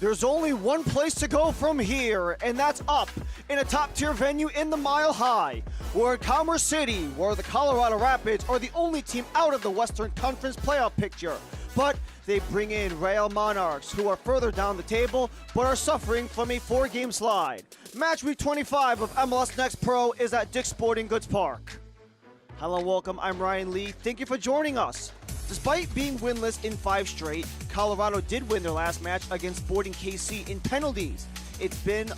There's only one place to go from here, and that's up in a top-tier venue in the Mile High. We're in Commerce City, where the Colorado Rapids are the only team out of the Western Conference playoff picture. But they bring in Real Monarchs, who are further down the table, but are suffering from a 4-game slide. Match week 25 of MLS Next Pro is at Dick's Sporting Goods Park. Hello and welcome, I'm Ryan Lee. Thank you for joining us. Despite being winless in 5 straight, Colorado did win their last match against Sporting KC in penalties. It's been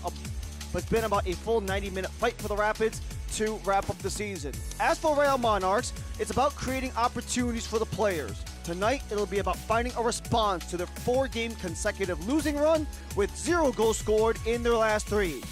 about a full 90-minute fight for the Rapids to wrap up the season. As for Real Monarchs, it's about creating opportunities for the players. Tonight, it'll be about finding a response to their 4-game consecutive losing run with 0 goals scored in their last 3.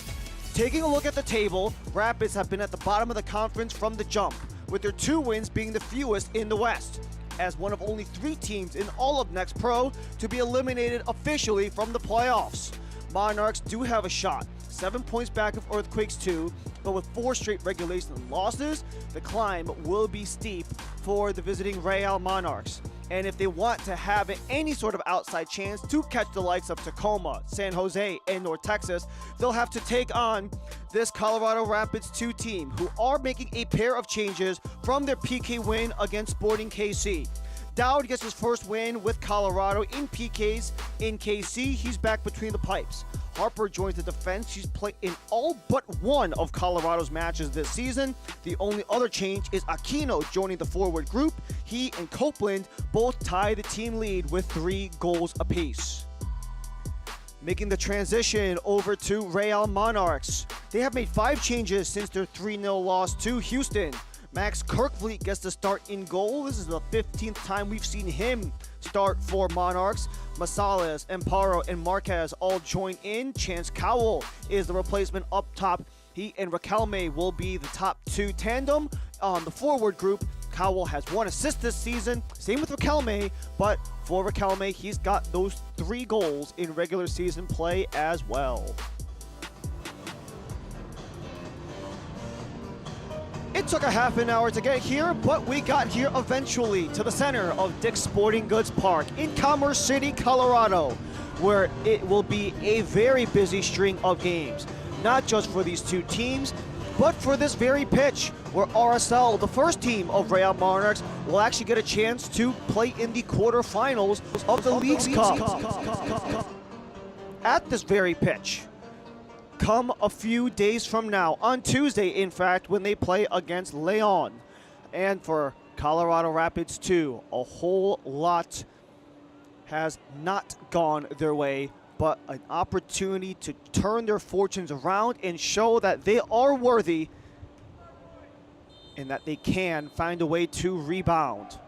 Taking a look at the table, Rapids have been at the bottom of the conference from the jump, with their 2 wins being the fewest in the West, as one of only 3 teams in all of Next Pro to be eliminated officially from the playoffs. Monarchs do have a shot, 7 points back of Earthquakes 2, but with 4 straight regulation losses, the climb will be steep for the visiting Real Monarchs. And if they want to have any sort of outside chance to catch the likes of Tacoma, San Jose, and North Texas, they'll have to take on this Colorado Rapids 2 team, who are making a pair of changes from their PK win against Sporting KC. Dowd gets his first win with Colorado in PKs in KC. He's back between the pipes. Harper joins the defense. She's played in all but one of Colorado's matches this season. The only other change is Aquino joining the forward group. He and Copeland both tie the team lead with 3 goals apiece. Making the transition over to Real Monarchs. They have made 5 changes since their 3-0 loss to Houston. Max Kirkfleet gets the start in goal. This is the 15th time we've seen him start for Monarchs. Masales, Amparo, and Marquez all join in. Chance Cowell is the replacement up top. He and Raquelme will be the top 2 tandem on the forward group. Cowell has 1 assist this season. Same with Raquelme, but for Raquelme, he's got those 3 goals in regular season play as well. It took a half an hour to get here, but we got here eventually to the center of Dick's Sporting Goods Park in Commerce City, Colorado, where it will be a very busy string of games, not just for these 2 teams, but for this very pitch, where RSL, the first team of Real Monarchs, will actually get a chance to play in the quarterfinals of the Leagues Cup. At this very pitch, come a few days from now, on Tuesday, in fact, when they play against Leon. And for Colorado Rapids 2, a whole lot has not gone their way, but an opportunity to turn their fortunes around and show that they are worthy and that they can find a way to rebound.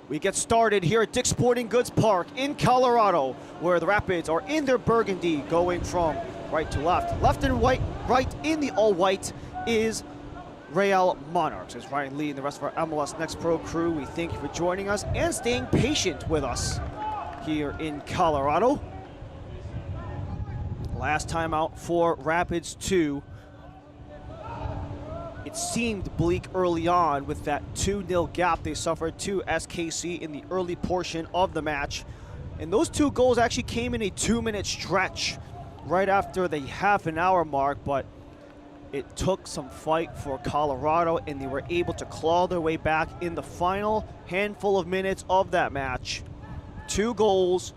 We get started here at Dick's Sporting Goods Park in Colorado, where the Rapids are in their burgundy, going from right to left. Left and right in the all-white is Real Monarchs. As Ryan Lee and the rest of our MLS Next Pro crew, we thank you for joining us and staying patient with us here in Colorado. Last time out for Rapids 2. It seemed bleak early on with that 2-0 gap they suffered to SKC in the early portion of the match. And those 2 goals actually came in a 2-minute stretch right after the half an hour mark, but it took some fight for Colorado, and they were able to claw their way back in the final handful of minutes of that match. 2 goals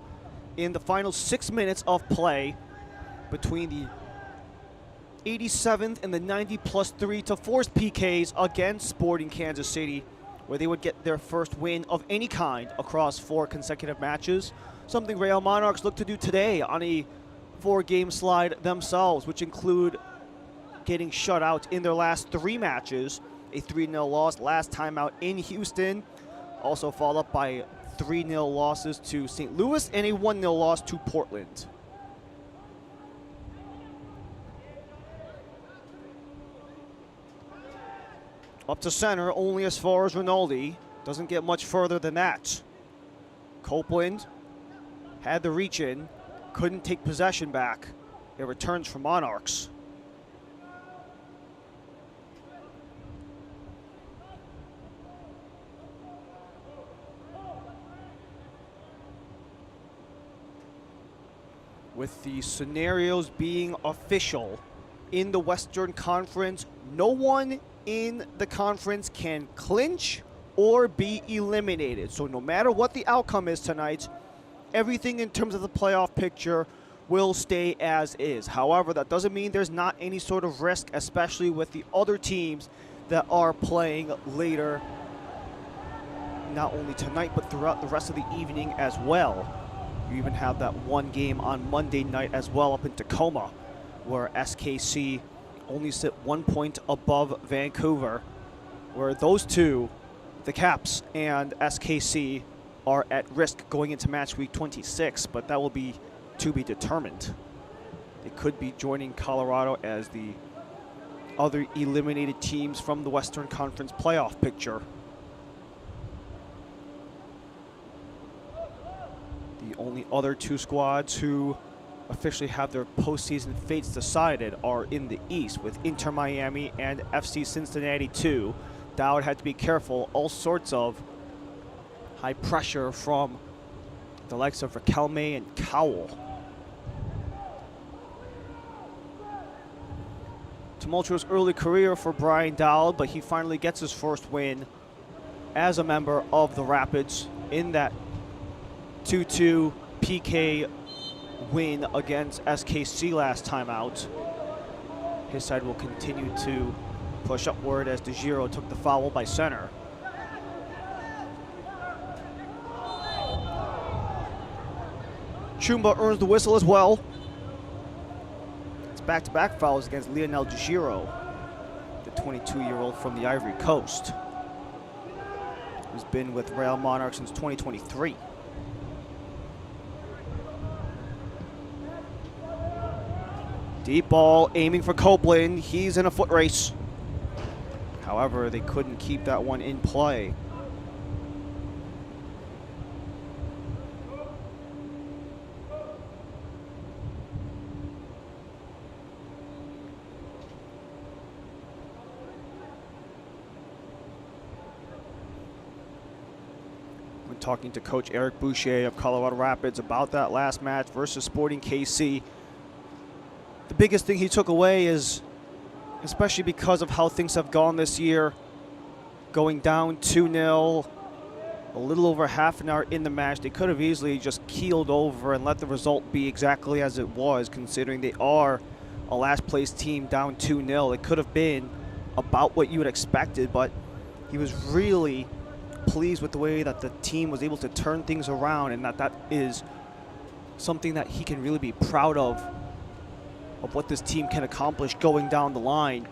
in the final 6 minutes of play between the 87th and the 90+3 to force PKs against Sporting Kansas City, where they would get their first win of any kind across 4 consecutive matches. Something Real Monarchs look to do today on a 4-game slide themselves, which include getting shut out in their last 3 matches. A 3-0 loss last time out in Houston, also followed up by 3-0 losses to St. Louis and a 1-0 loss to Portland. Up to center, only as far as Rinaldi. Doesn't get much further than that. Copeland had the reach in, couldn't take possession back. It returns for Monarchs. With the scenarios being official in the Western Conference, no one in the conference can clinch or be eliminated. So no matter what the outcome is tonight, everything in terms of the playoff picture will stay as is. However, that doesn't mean there's not any sort of risk, especially with the other teams that are playing later, not only tonight, but throughout the rest of the evening as well. You even have that one game on Monday night as well up in Tacoma, where SKC only sit 1 point above Vancouver, where those two, the Caps and SKC, are at risk going into match week 26, but that will be to be determined. They could be joining Colorado as the other eliminated teams from the Western Conference playoff picture. The only other two squads who officially have their postseason fates decided are in the East, with Inter Miami and FC Cincinnati 2. Dowd had to be careful. All sorts of high pressure from the likes of Riquelme and Cowell. Tumultuous early career for Brian Dowd, but he finally gets his first win as a member of the Rapids in that 2-2 PK win against SKC last time out. His side will continue to push upward as DeGiro took the foul by center. Chumba earns the whistle as well. It's back-to-back fouls against Lionel DeGiro, the 22-year-old from the Ivory Coast, who's been with Real Monarchs since 2023. Deep ball, aiming for Copeland. He's in a foot race. However, they couldn't keep that one in play. When talking to Coach Eric Boucher of Colorado Rapids about that last match versus Sporting KC, the biggest thing he took away is, especially because of how things have gone this year, going down 2-0, a little over half an hour in the match, they could have easily just keeled over and let the result be exactly as it was, considering they are a last place team down 2-0. It could have been about what you had expected, but he was really pleased with the way that the team was able to turn things around, and that is something that he can really be proud of what this team can accomplish going down the line.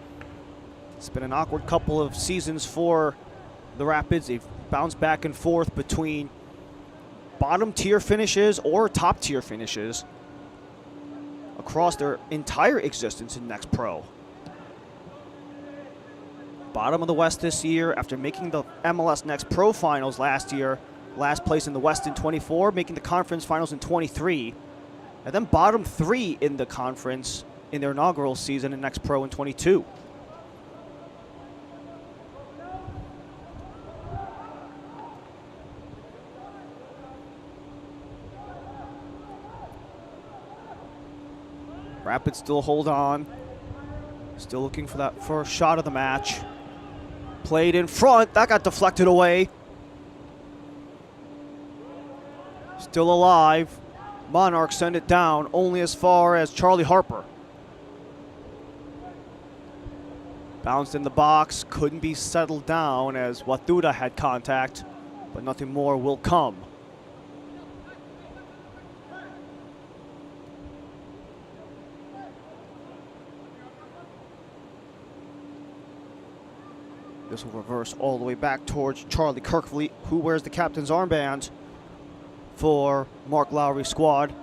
It's been an awkward couple of seasons for the Rapids. They've bounced back and forth between bottom tier finishes or top tier finishes across their entire existence in Next Pro. Bottom of the West this year after making the MLS Next Pro finals last year, last place in the West in 24, making the conference finals in 23. And then bottom 3 in the conference in their inaugural season in Next Pro in 22. Rapids still hold on. Still looking for that first shot of the match. Played in front. That got deflected away. Still alive. Monarchs send it down only as far as Charlie Harper. Bounced in the box. Couldn't be settled down as Watuda had contact, but nothing more will come. This will reverse all the way back towards Charlie Kirkfleet, who wears the captain's armband for Mark Lowry's squad.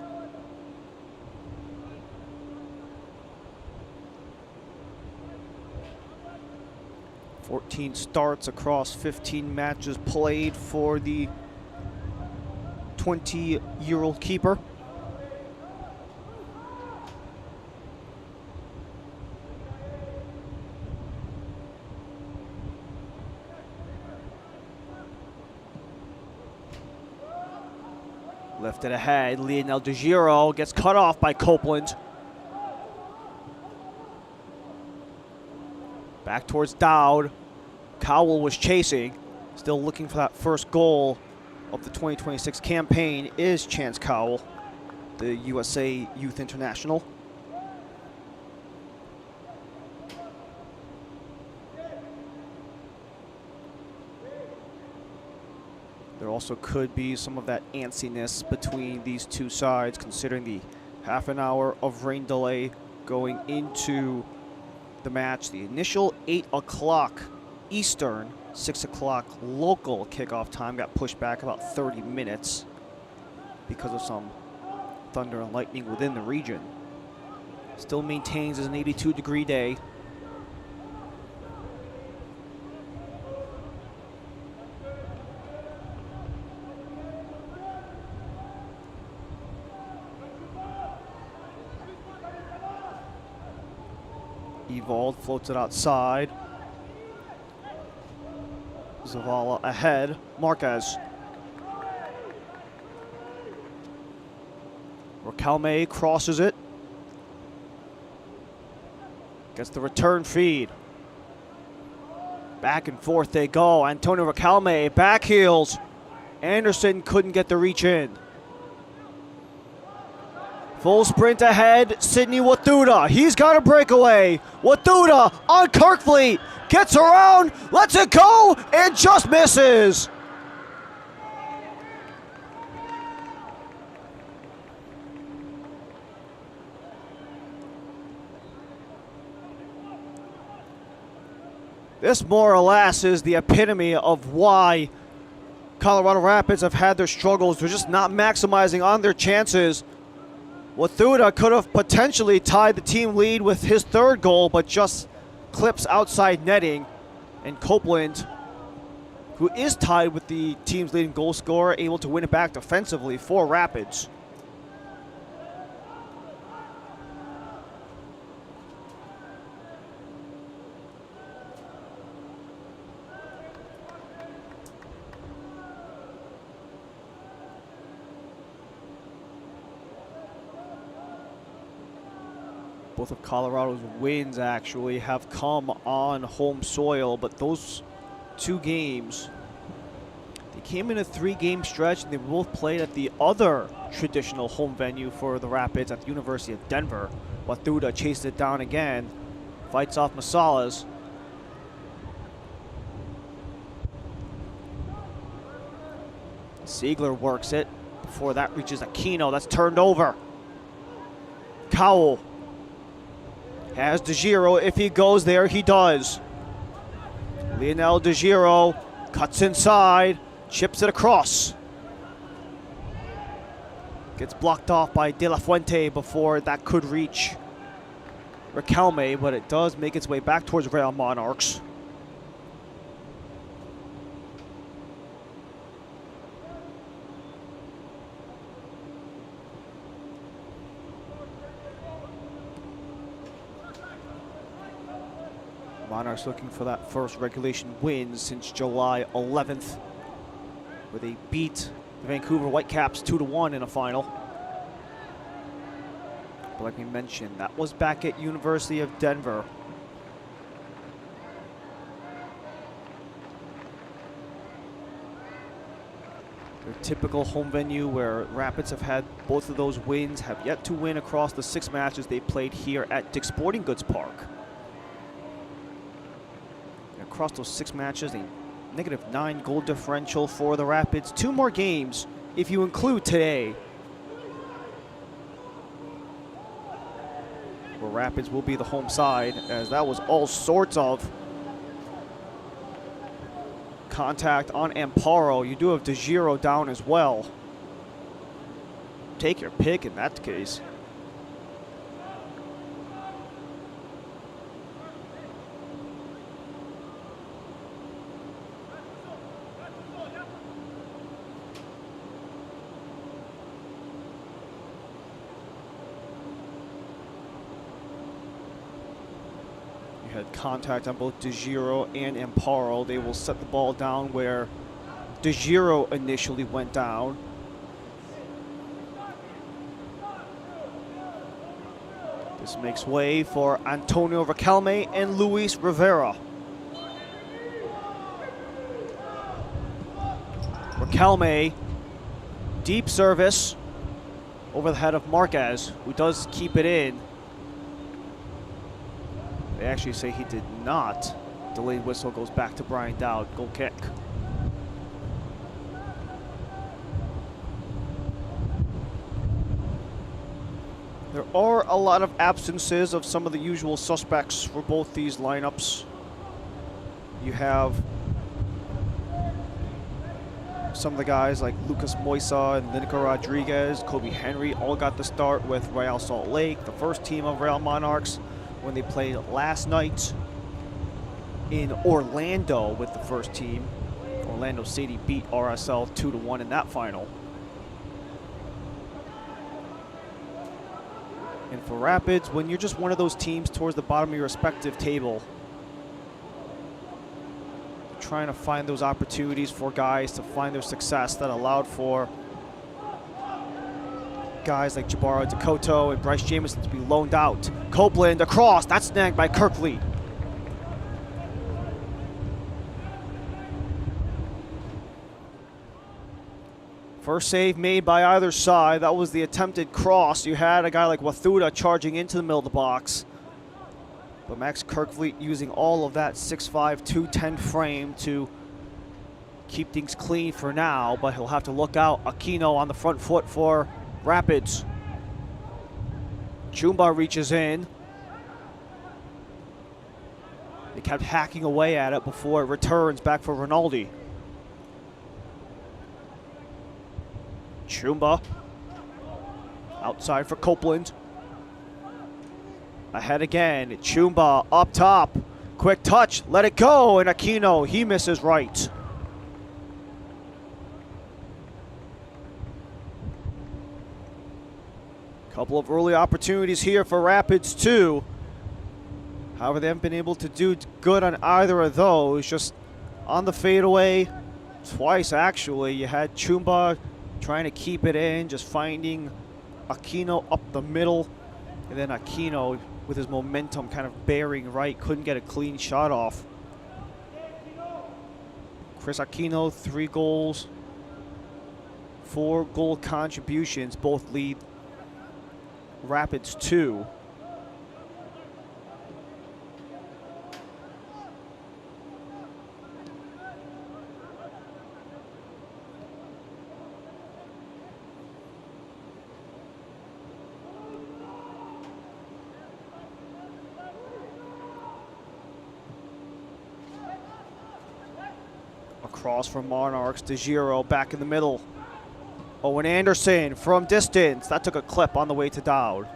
"14 starts across 15 matches played for the 20-year-old keeper. Lifted ahead, Lionel DeGiro gets cut off by Copeland. Back towards Dowd. Cowell was chasing. Still looking for that first goal of the 2026 campaign is Chance Cowell, the USA Youth International. There also could be some of that antsiness between these two sides, considering the half an hour of rain delay going into the match. The initial 8 o'clock Eastern, 6 o'clock local kickoff time got pushed back about 30 minutes because of some thunder and lightning within the region. Still maintains as an 82-degree day. Evald floats it outside. Zavala ahead. Marquez. Ricalme crosses it. Gets the return feed. Back and forth they go. Antonio Ricalme back heels. Anderson couldn't get the reach in. Full sprint ahead, Sidney Wathuda. He's got a breakaway. Wathuda on Kirkfleet. Gets around, lets it go, and just misses. This more or less is the epitome of why Colorado Rapids have had their struggles. They're just not maximizing on their chances. Wathuda could have potentially tied the team lead with his third goal, but just clips outside netting. And Copeland, who is tied with the team's leading goal scorer, able to win it back defensively for Rapids. Both of Colorado's wins actually have come on home soil, but those two games, they came in a 3-game stretch, and they both played at the other traditional home venue for the Rapids at the University of Denver. Wathuda chased it down again, fights off Masalas. Siegler works it before that reaches Aquino. That's turned over. Cowell has DeGiro. If he goes there, he does. Lionel DeGiro cuts inside, chips it across. Gets blocked off by De La Fuente before that could reach Ricalme, but it does make its way back towards Real Monarchs. Monarchs looking for that first regulation win since July 11th, where they beat the Vancouver Whitecaps 2-1 in a final. But like we mentioned, that was back at University of Denver. Their typical home venue where Rapids have had both of those wins, have yet to win across the 6 matches they played here at Dick's Sporting Goods Park. Across those 6 matches, a -9 goal differential for the Rapids. 2 more games if you include today, where Rapids will be the home side, as that was all sorts of contact on Amparo. You do have DeGiro down as well. Take your pick in that case. Had contact on both DeGiro and Amparo. They will set the ball down where DeGiro initially went down. This makes way for Antonio Riquelme and Luis Rivera. Riquelme, deep service over the head of Marquez, who does keep it in. They actually say he did not. Delayed whistle goes back to Brian Dowd. Goal kick. There are a lot of absences of some of the usual suspects for both these lineups. You have some of the guys like Lucas Moisa and Lineker Rodriguez, Kobe Henry all got the start with Real Salt Lake, the first team of Real Monarchs, when they played last night in Orlando with the first team. Orlando City beat RSL 2-1 in that final. And for Rapids, when you're just one of those teams towards the bottom of your respective table, trying to find those opportunities for guys to find their success that allowed for guys like Jabaro Dakota and Bryce Jamison to be loaned out. Copeland across, that's snagged by Kirkley. First save made by either side. That was the attempted cross. You had a guy like Wathuda charging into the middle of the box. But Max Kirkfleet using all of that 6'5", 210 frame to keep things clean for now, but he'll have to look out. Aquino on the front foot for Rapids. Chumba reaches in. They kept hacking away at it before it returns back for Rinaldi. Chumba outside for Copeland. Ahead again, Chumba up top. Quick touch, let it go, and Aquino, he misses right. Couple of early opportunities here for Rapids too. However, they haven't been able to do good on either of those. Just on the fadeaway, twice actually. You had Chumba trying to keep it in, just finding Aquino up the middle, and then Aquino with his momentum kind of bearing right, couldn't get a clean shot off. Chris Aquino, 3 goals, 4 goal contributions, both lead Rapids 2. Across from Monarchs, De Giro back in the middle. Owen Anderson from distance. That took a clip on the way to Dowd.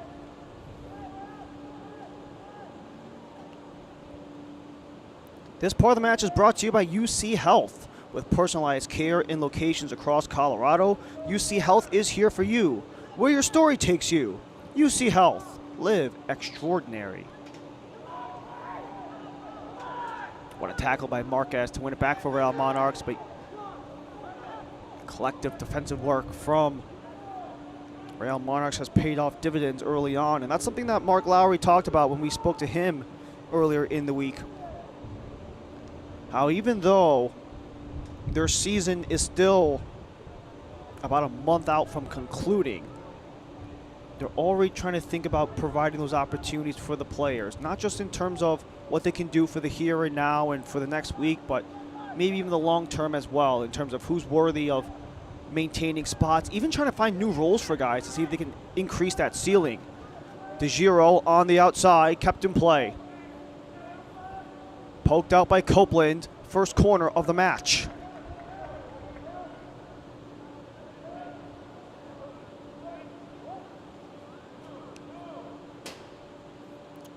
This part of the match is brought to you by UC Health. With personalized care in locations across Colorado, UC Health is here for you, where your story takes you. UC Health. Live extraordinary. What a tackle by Marquez to win it back for Real Monarchs, but collective defensive work from Real Monarchs has paid off dividends early on, and that's something that Mark Lowry talked about when we spoke to him earlier in the week. How even though their season is still about a month out from concluding, they're already trying to think about providing those opportunities for the players, not just in terms of what they can do for the here and now and for the next week, but maybe even the long term as well, in terms of who's worthy of maintaining spots, even trying to find new roles for guys to see if they can increase that ceiling. De Giro on the outside, kept in play. Poked out by Copeland, first corner of the match.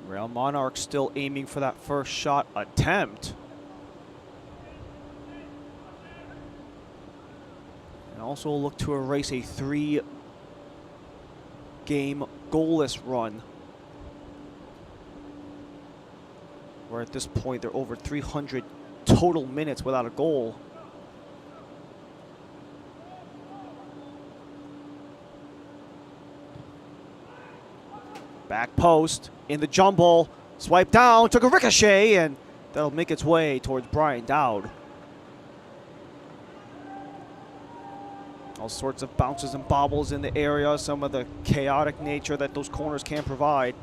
Real Monarchs still aiming for that first shot attempt. And also look to erase a 3-game goalless run, where at this point they're over 300 total minutes without a goal. Back post in the jumble. Swipe down, took a ricochet, and that'll make its way towards Brian Dowd. All sorts of bounces and bobbles in the area, some of the chaotic nature that those corners can provide.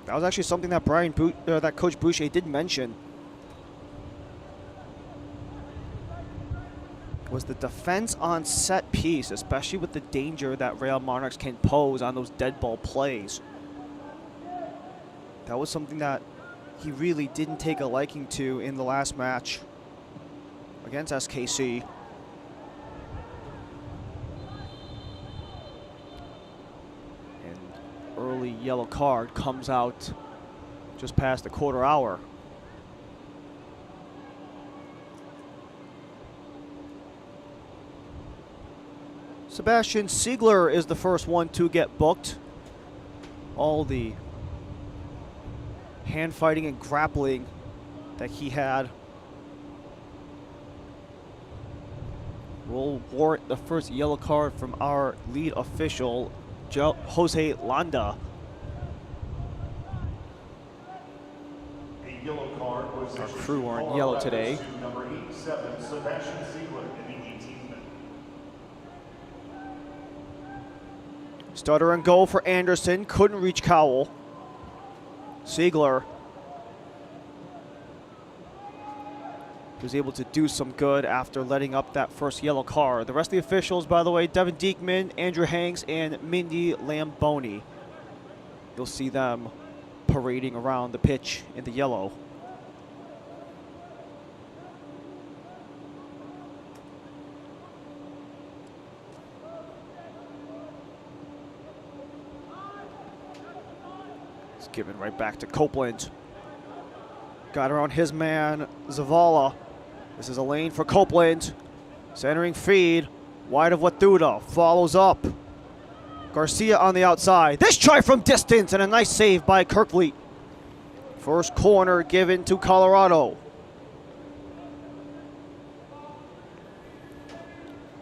That was actually something that that Coach Boucher did mention. Was the defense on set piece, especially with the danger that Real Monarchs can pose on those dead ball plays. That was something that he really didn't take a liking to in the last match against SKC. An early yellow card comes out just past the quarter hour. Sebastian Siegler is the first one to get booked. All the hand fighting and grappling that he had will warrant the first yellow card from our lead official, Jose Landa. A yellow card was our crew are in yellow today. Number 87, Sebastian Siegler in the 18th minute. Stutter and goal for Anderson, couldn't reach Cowell. Siegler was able to do some good after letting up that first yellow card. The rest of the officials, by the way, Devin Diekman, Andrew Hanks, and Mindy Lamboni. You'll see them parading around the pitch in the yellow. Given right back to Copeland. Got around his man, Zavala. This is a lane for Copeland. Centering feed. Wide of Watuda. Follows up. Garcia on the outside. This try from distance and a nice save by Kirkleet. First corner given to Colorado.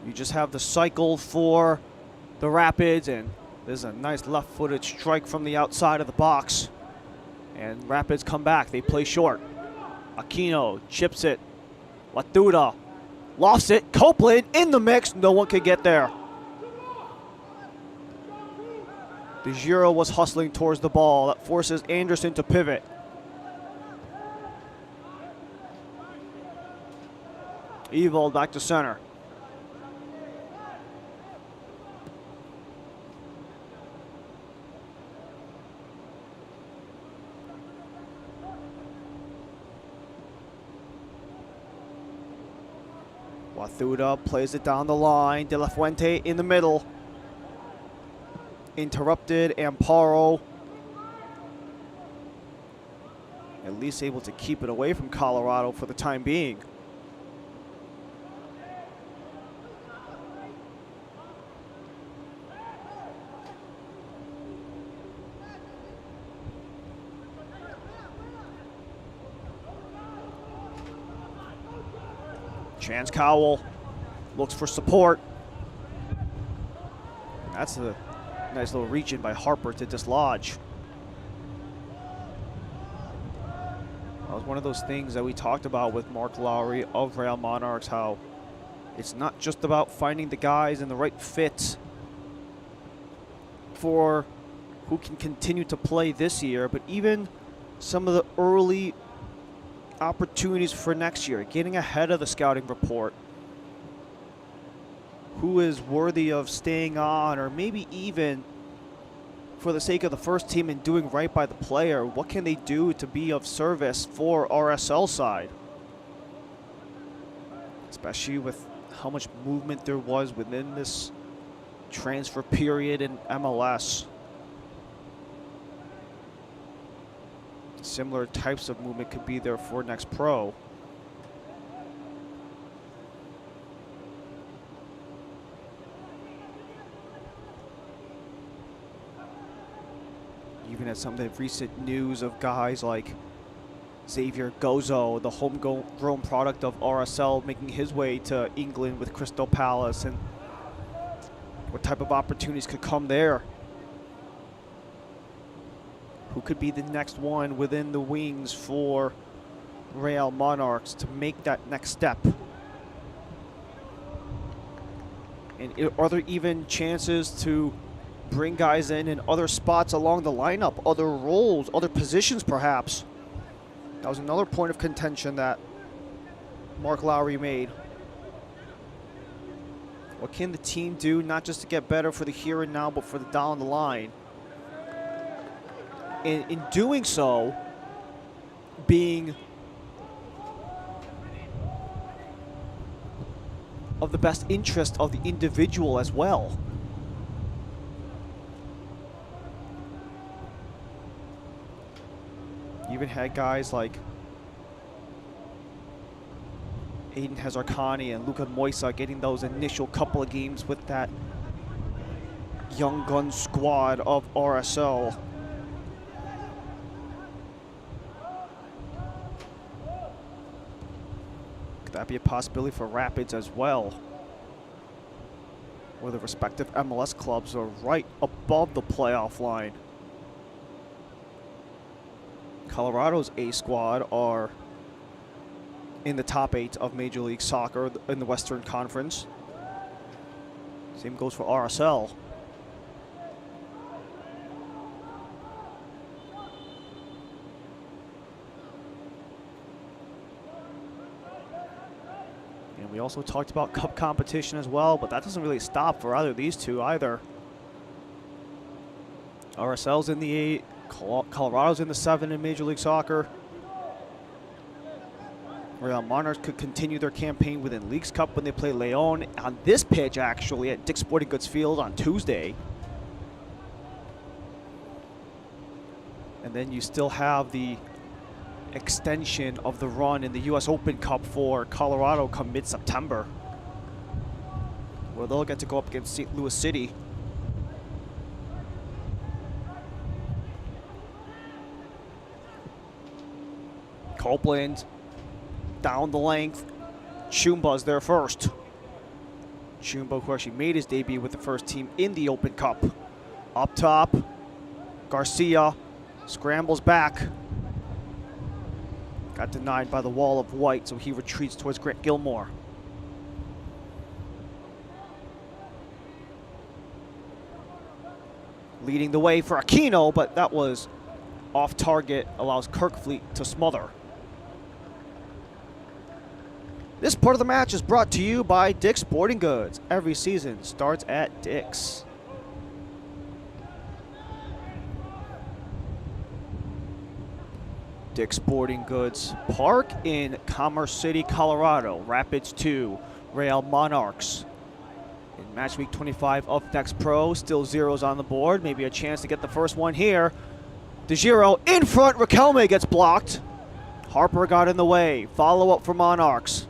You just have the cycle for the Rapids, and there's a nice left-footed strike from the outside of the box. And Rapids come back. They play short. Aquino chips it. Watuda lofts it. Copeland in the mix. No one could get there. De Giro was hustling towards the ball. That forces Anderson to pivot. Evil back to center. Watuda plays it down the line. De La Fuente in the middle. Interrupted. Amparo at least able to keep it away from Colorado for the time being. Chance Cowell looks for support. That's a nice little reach in by Harper to dislodge. That was one of those things that we talked about with Mark Lowry of Real Monarchs, how it's not just about finding the guys in the right fits for who can continue to play this year, but even some of the early opportunities for next year, getting ahead of the scouting report. Who is worthy of staying on, or maybe even for the sake of the first team and doing right by the player, what can they do to be of service for RSL side? Especially with how much movement there was within this transfer period in MLS. Similar types of movement could be there for next pro. Even at some of the recent news of guys like Xavier Gozo, the homegrown product of RSL, making his way to England with Crystal Palace, and what type of opportunities could come there. who could be the next one within the wings for Real Monarchs to make that next step. And are there even chances to bring guys in other spots along the lineup, other roles, other positions perhaps? That was another point of contention that Mark Lowry made. What can the team do, not just to get better for the here and now, but for the down the line? And in doing so, being of the best interest of the individual as well. You even had guys like Aiden Hazarkani and Luka Moisa getting those initial couple of games with that young gun squad of RSL. Could that be a possibility for Rapids as well, where the respective MLS clubs are right above the playoff line? Colorado's A squad are in the top 8 of Major League Soccer in the Western Conference. Same goes for RSL. And we also talked about cup competition as well, but that doesn't really stop for either of these two either. RSL's in the 8, Colorado's in the 7 in Major League Soccer. Real Monarchs could continue their campaign within Leagues Cup when they play Leon on this pitch, actually, at Dick's Sporting Goods Field on Tuesday. And then you still have the extension of the run in the U.S. Open Cup for Colorado come mid-September, where they'll get to go up against St. Louis City. Copeland down the length. Chumba's there first. Chumba, who actually made his debut with the first team in the Open Cup. Up top, Garcia scrambles back. Got denied by the wall of white, so he retreats towards Grant Gilmore. Leading the way for Aquino, but that was off target, allows Kirkfleet to smother. This part of the match is brought to you by Dick's Sporting Goods. Every season starts at Dick's. Dick's Sporting Goods Park in Commerce City, Colorado. Rapids 2, Real Monarchs. In match week 25 of Next Pro, still zeros on the board. Maybe a chance to get the first one here. DeGiro in front, Riquelme gets blocked. Harper got in the way. Follow up for Monarchs.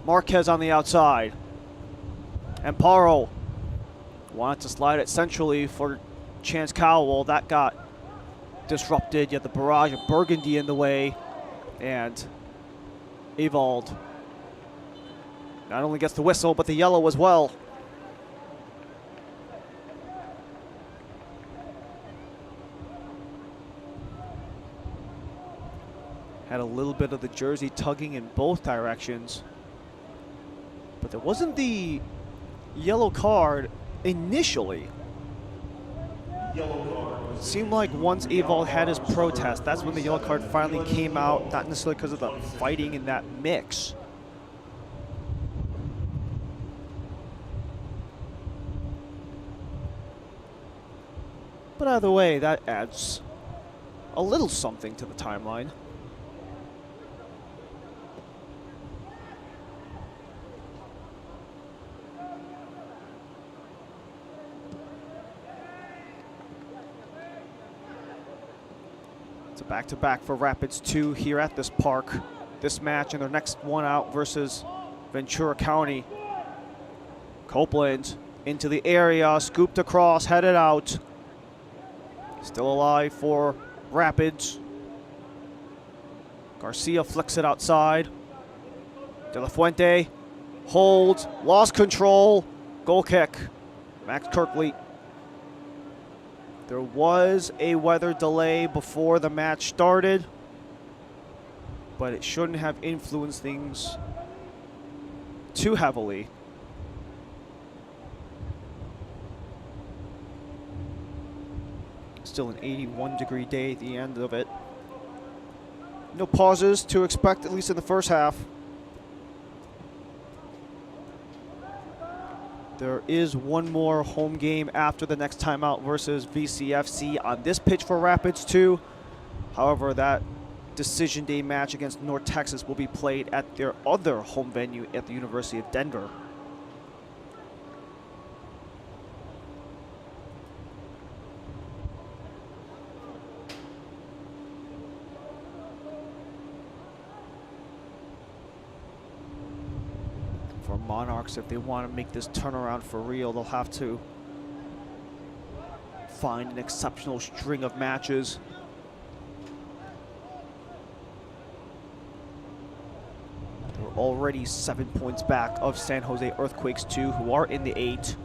Marquez on the outside. Amparo wanted to slide it centrally for Chance Cowell. That got disrupted, yet the barrage of Burgundy in the way. And Evald not only gets the whistle, but the yellow as well. Had a little bit of the jersey tugging in both directions. But there wasn't the yellow card initially. It seemed like once Evald had his protest, that's when the yellow card finally came out, not necessarily because of the fighting in that mix. But either way, that adds a little something to the timeline. It's a back-to-back for Rapids 2 here at this park. This match and their next one out versus Ventura County. Copeland into the area, scooped across, headed out. Still alive for Rapids. Garcia flicks it outside. De La Fuente holds, lost control, goal kick. Max Kirkley There was a weather delay before the match started, but it shouldn't have influenced things too heavily. Still an 81-degree day at the end of it. No pauses to expect, at least in the first half. There is one more home game after the next timeout versus VCFC on this pitch for Rapids 2. However, that decision day match against North Texas will be played at their other home venue at the University of Denver. For Monarchs, if they want to make this turnaround for real, they'll have to find an exceptional string of matches. They're already 7 points back of San Jose Earthquakes 2, who are in the 8,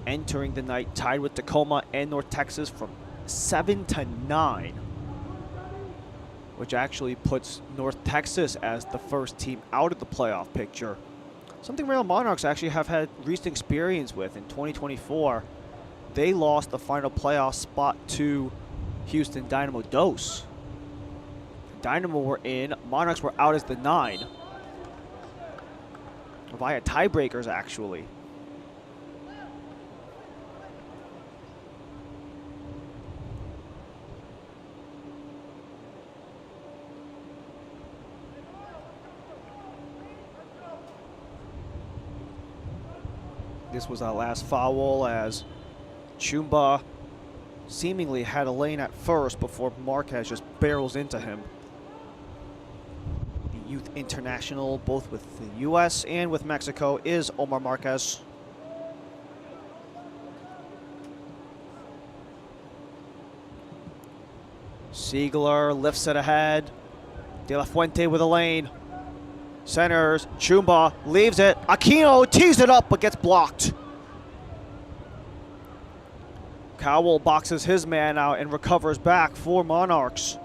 entering the night tied with Tacoma and North Texas from 7 to 9, which actually puts North Texas as the first team out of the playoff picture. Something Real Monarchs actually have had recent experience with in 2024. They lost the final playoff spot to Houston Dynamo Dos. Dynamo were in, Monarchs were out as the 9. Via tiebreakers, actually. This was our last foul as Chumba seemingly had a lane at first before Marquez just barrels into him. The youth international, both with the U.S. and with Mexico, is Omar Marquez. Siegler lifts it ahead. De La Fuente with a lane. Centers, Chumba leaves it. Aquino tees it up but gets blocked. Cowell boxes his man out and recovers back for Monarchs.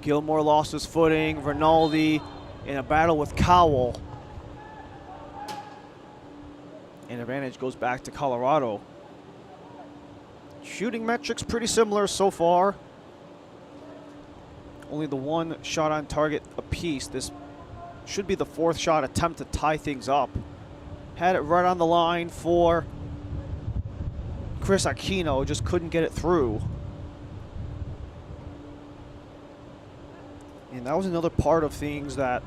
Gilmore lost his footing. Rinaldi in a battle with Cowell. And advantage goes back to Colorado. Shooting metrics pretty similar so far. Only the one shot on target apiece. This should be the fourth shot attempt to tie things up. Had it right on the line for Chris Aquino, just couldn't get it through. And that was another part of things that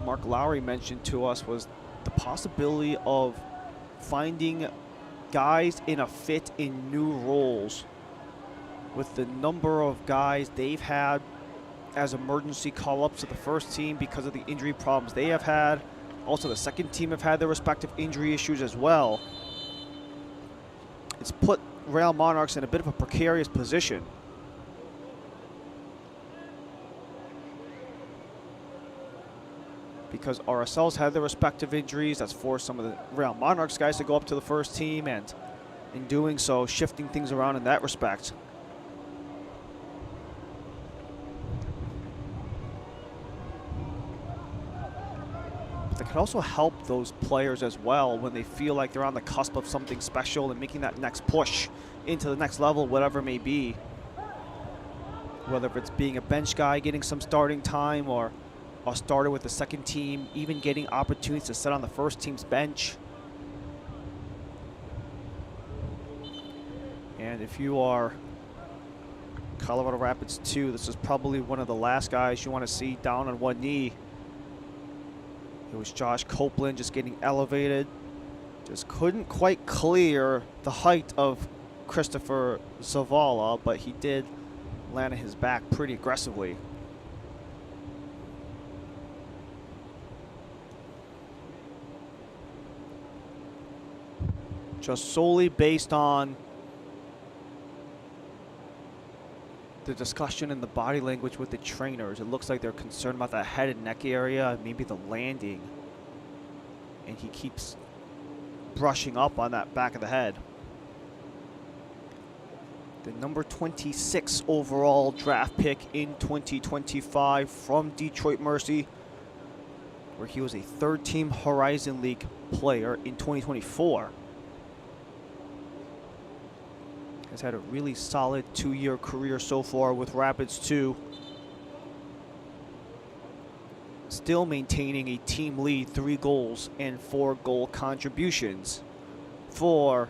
Mark Lowry mentioned to us, was the possibility of finding guys in a fit in new roles. With the number of guys they've had as emergency call-ups to the first team because of the injury problems they have had. Also, the second team have had their respective injury issues as well. It's put Real Monarchs in a bit of a precarious position. Because RSL's had their respective injuries, that's forced some of the Real Monarchs guys to go up to the first team, and in doing so, shifting things around in that respect. But that could also help those players as well when they feel like they're on the cusp of something special and making that next push into the next level, whatever it may be. Whether it's being a bench guy, getting some starting time, or a starter with the second team, even getting opportunities to sit on the first team's bench. And if you are Colorado Rapids 2, this is probably one of the last guys you want to see down on one knee. It was Josh Copeland just getting elevated. Just couldn't quite clear the height of Christopher Zavala, but he did land on his back pretty aggressively. Just solely based on the discussion and the body language with the trainers. It looks like they're concerned about the head and neck area, maybe the landing. And he keeps brushing up on that back of the head. The number 26 overall draft pick in 2025 from Detroit Mercy, where he was a third-team Horizon League player in 2024. Has had a really solid 2-year career so far with Rapids 2. Still maintaining a team lead, 3 goals and 4 goal contributions for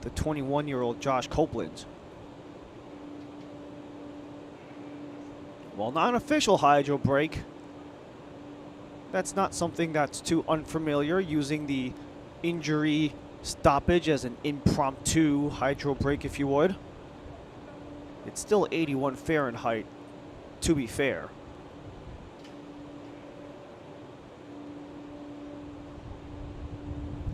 the 21-year-old Josh Copeland. Well, non-official hydro break. That's not something that's too unfamiliar, using the injury stoppage as an impromptu hydro break, if you would. It's still 81 Fahrenheit, to be fair.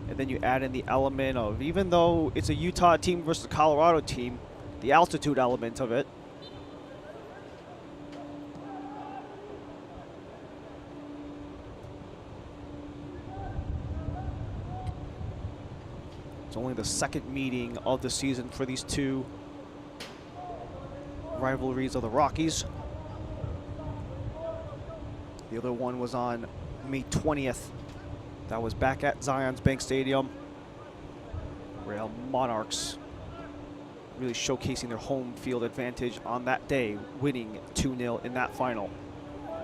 And then you add in the element of, even though it's a Utah team versus a Colorado team, the altitude element of it. It's only the second meeting of the season for these two rivalries of the Rockies. The other one was on May 20th. That was back at Zions Bank Stadium. Real Monarchs really showcasing their home field advantage on that day, winning 2-0 in that final.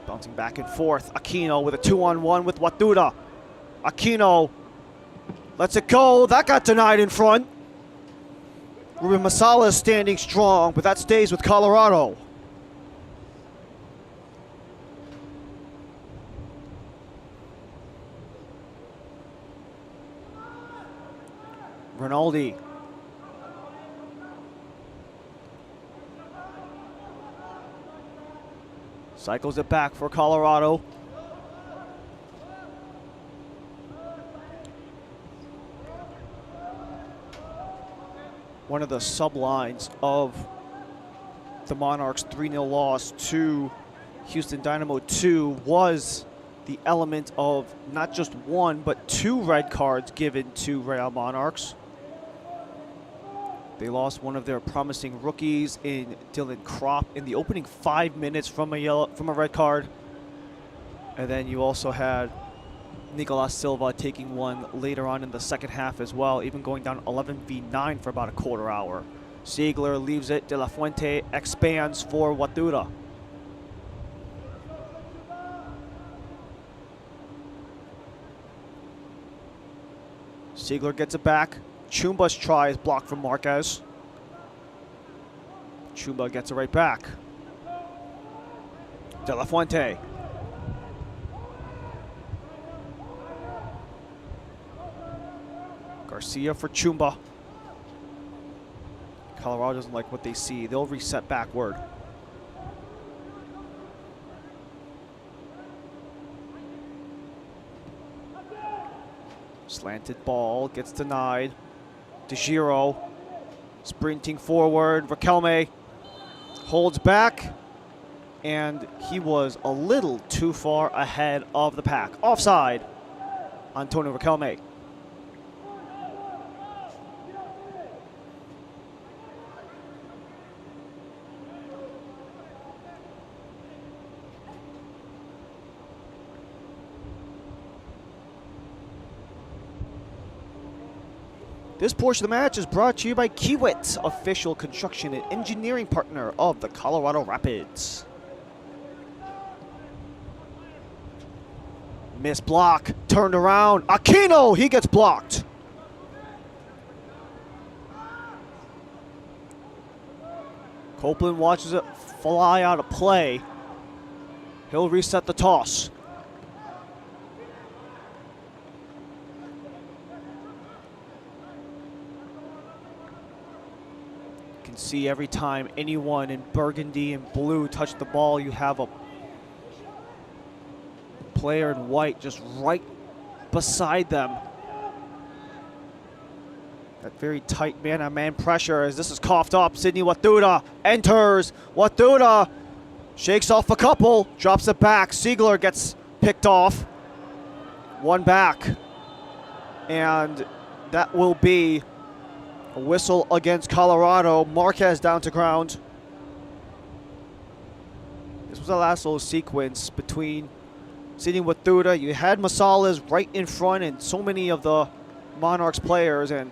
Bouncing back and forth, Aquino with a 2-on-1 with Watuda. Aquino lets it go. That got denied in front. Ruben Masala is standing strong, but that stays with Colorado. Rinaldi. Cycles it back for Colorado. One of the sublines of the Monarchs' 3-0 loss to Houston Dynamo 2 was the element of not just 1, but 2 red cards given to Real Monarchs. They lost one of their promising rookies in Dylan Kropp in the opening 5 minutes from a red card. And then you also had Nicolas Silva taking one later on in the second half as well, even going down 11v9 for about a quarter hour. Ziegler leaves it. De La Fuente expands for Watuda. Ziegler gets it back. Chumba's try is blocked from Marquez. Chumba gets it right back. De La Fuente. Garcia for Chumba. Colorado doesn't like what they see. They'll reset backward. Slanted ball gets denied. DeGiro sprinting forward. Raquelme holds back, and he was a little too far ahead of the pack. Offside. Antonio Raquelme. This portion of the match is brought to you by Kiewit, official construction and engineering partner of the Colorado Rapids. Missed block, turned around. Aquino, he gets blocked. Copeland watches it fly out of play. He'll reset the toss. See, every time anyone in burgundy and blue touch the ball, you have a player in white just right beside them. That very tight man-on-man pressure as this is coughed up. Sidney Watuda enters. Watuda shakes off a couple, drops it back. Siegler gets picked off. One back. And that will be a whistle against Colorado. Marquez down to ground. This was the last little sequence between Sidney Watuda. You had Massalas right in front and so many of the Monarchs players, and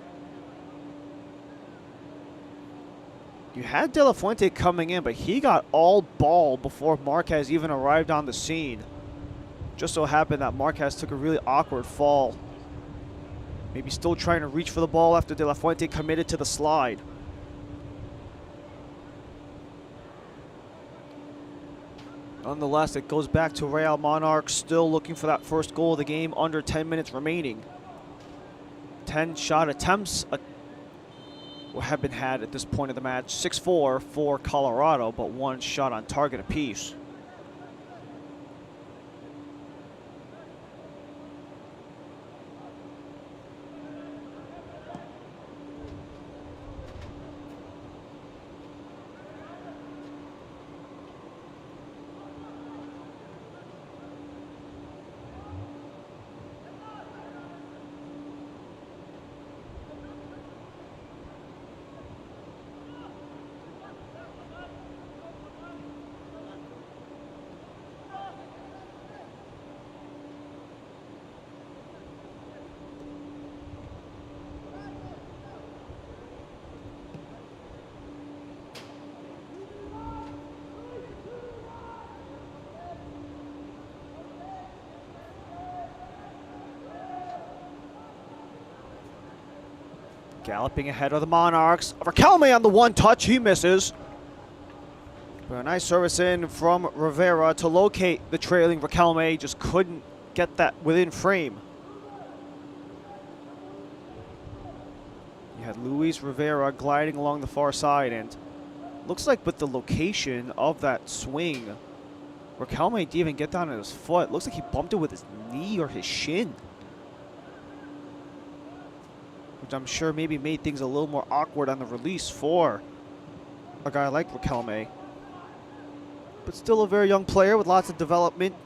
you had De La Fuente coming in, but he got all ball before Marquez even arrived on the scene. Just so happened that Marquez took a really awkward fall. Maybe still trying to reach for the ball after De La Fuente committed to the slide. Nonetheless, it goes back to Real Monarchs still looking for that first goal of the game, under 10 minutes remaining. 10 shot attempts have been had at this point of the match. 6-4 for Colorado, but one shot on target apiece. Galloping ahead of the Monarchs. Riquelme on the one touch, he misses. But a nice service in from Rivera to locate the trailing Riquelme, just couldn't get that within frame. You had Luis Rivera gliding along the far side, and looks like with the location of that swing, Riquelme didn't even get down on his foot. Looks like he bumped it with his knee or his shin, which I'm sure maybe made things a little more awkward on the release for a guy like Riquelme. But still a very young player with lots of development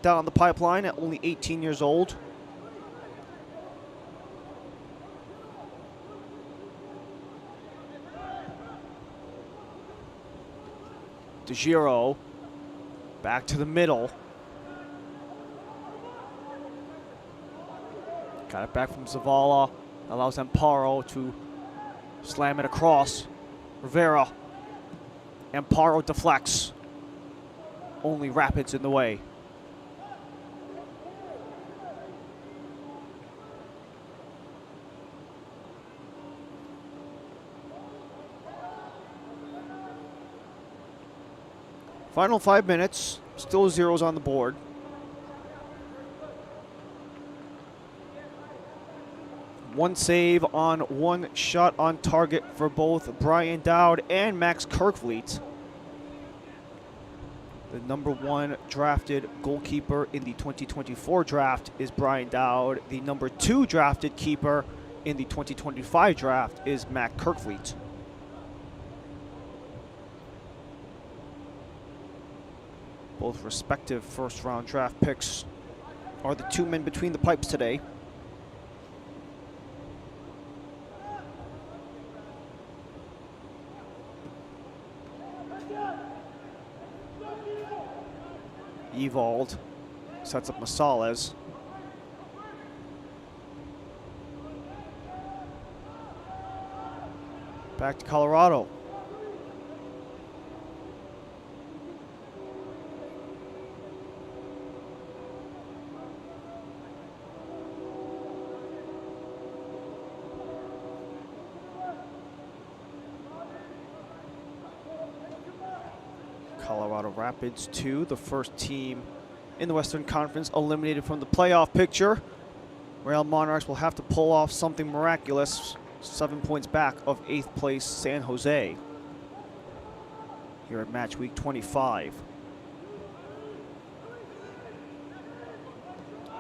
down the pipeline at only 18 years old. De Giro back to the middle. Got it back from Zavala. Allows Amparo to slam it across. Rivera. Amparo deflects. Only Rapids in the way. Final 5 minutes. Still zeros on the board. One save on one shot on target for both Brian Dowd and Max Kirkfleet. The #1 drafted goalkeeper in the 2024 draft is Brian Dowd. The #2 drafted keeper in the 2025 draft is Max Kirkfleet. Both respective first-round draft picks are the two men between the pipes today. Evald sets up Massalas. Back to Colorado. Colorado Rapids 2, the first team in the Western Conference eliminated from the playoff picture. Real Monarchs will have to pull off something miraculous, 7 points back of 8th place San Jose here at match week 25.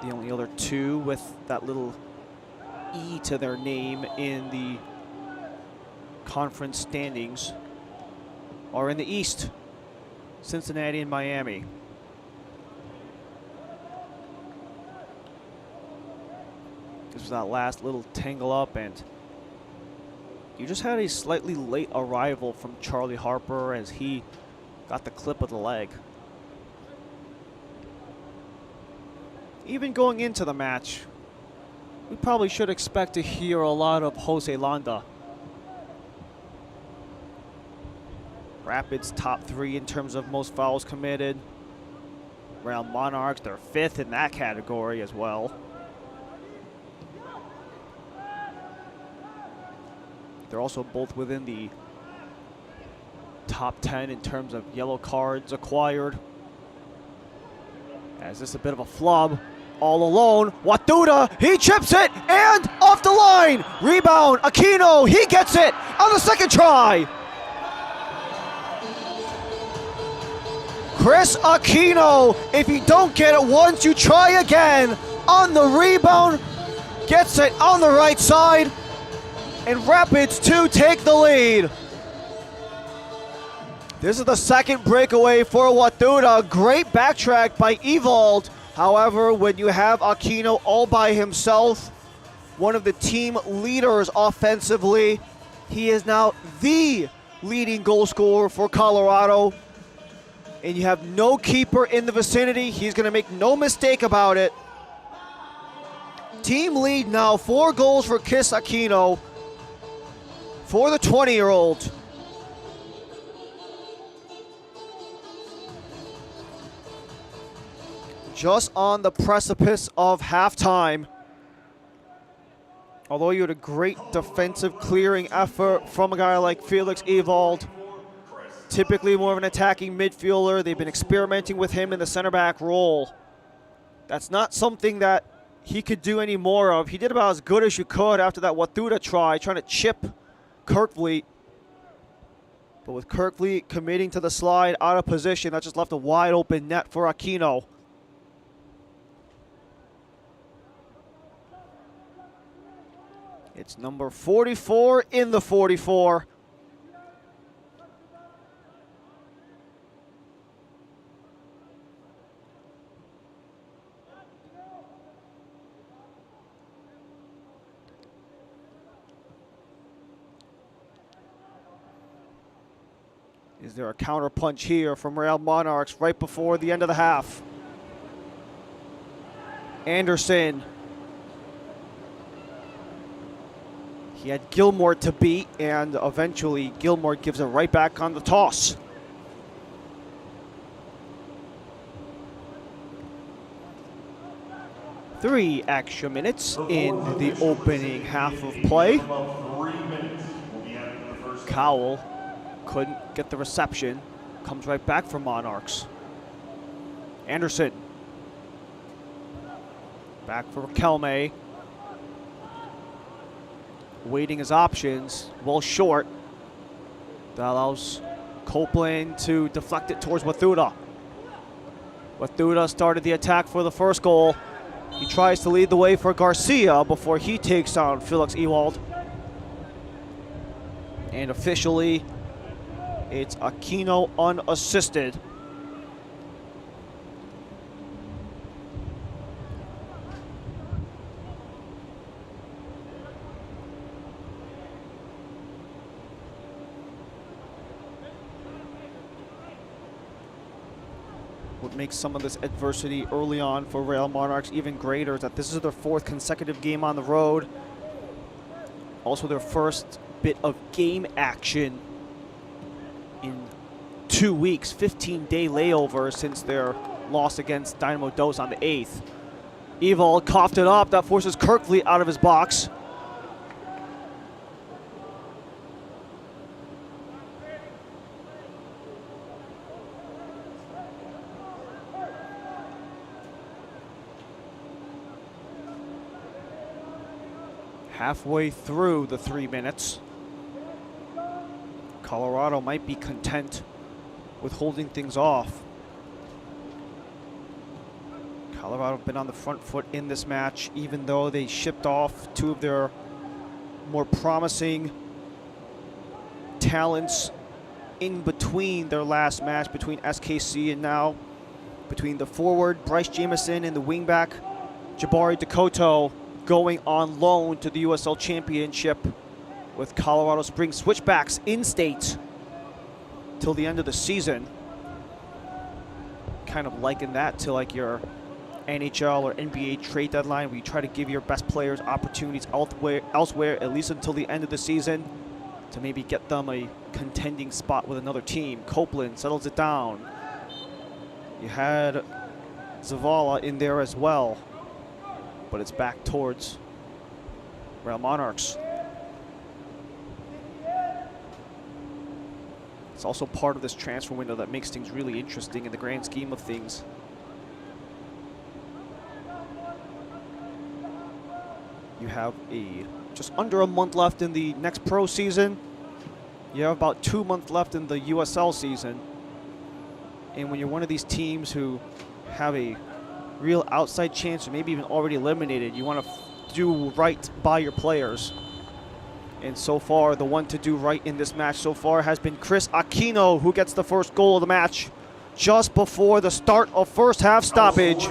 The only other two with that little E to their name in the conference standings are in the East, Cincinnati and Miami. This was that last little tangle up, and you just had a slightly late arrival from Charlie Harper as he got the clip of the leg. Even going into the match, we probably should expect to hear a lot of Jose Landa. Rapids top 3 in terms of most fouls committed. Real Monarchs, they're 5th in that category as well. They're also both within the top 10 in terms of yellow cards acquired. As this is a bit of a flub. All alone, Watuda, he chips it, and off the line. Rebound, Aquino, he gets it on the second try. Chris Aquino, if you don't get it once, you try again. On the rebound, gets it on the right side, and Rapids 2 take the lead. This is the second breakaway for Watuda. Great backtrack by Ewald. However, when you have Aquino all by himself, one of the team leaders offensively, he is now the leading goal scorer for Colorado. And you have no keeper in the vicinity. He's going to make no mistake about it. Team lead now, 4 goals for Chris Aquino for the 20-year-old. Just on the precipice of halftime. Although you had a great defensive clearing effort from a guy like Felix Ewald, typically more of an attacking midfielder. They've been experimenting with him in the center back role. That's not something that he could do any more of. He did about as good as you could after that Watuda try, trying to chip Kirkfleet. But with Kirkfleet committing to the slide out of position, that just left a wide open net for Aquino. It's number 44 in the 44. Is there a counter punch here from Real Monarchs right before the end of the half? Anderson. He had Gilmore to beat, and eventually Gilmore gives it right back on the toss. Three extra minutes in the opening half of play. Cowell couldn't get the reception. Comes right back for Monarchs. Anderson. Back for Kelme. Waiting his options, well short. That allows Copeland to deflect it towards Watuda. Watuda started the attack for the first goal. He tries to lead the way for Garcia before he takes on Felix Ewald. And officially, it's Aquino unassisted. What makes some of this adversity early on for Real Monarchs even greater is that this is their 4th consecutive game on the road. Also their first bit of game action in 2 weeks, 15-day layover since their loss against Dynamo Dos on the 8th. Ewald coughed it up. That forces Kirkfleet out of his box. Halfway through the 3 minutes, Colorado might be content with holding things off. Colorado Colorado have been on the front foot in this match, even though they shipped off two of their more promising talents in between their last match, between SKC and now between the forward Bryce Jamison and the wingback Jabari Dakota going on loan to the USL Championship with Colorado Springs Switchbacks in state till the end of the season. Kind of liken that to like your NHL or NBA trade deadline, where you try to give your best players opportunities elsewhere, at least until the end of the season, to maybe get them a contending spot with another team. Copeland settles it down. You had Zavala in there as well, but it's back towards Real Monarchs. It's also part of this transfer window that makes things really interesting in the grand scheme of things. You have just under a month left in the next pro season. You have about 2 months left in the USL season. And when you're one of these teams who have a real outside chance, or maybe even already eliminated, you want to do right by your players. And so far, the one to do right in this match so far has been Chris Aquino, who gets the first goal of the match just before the start of first half stoppage,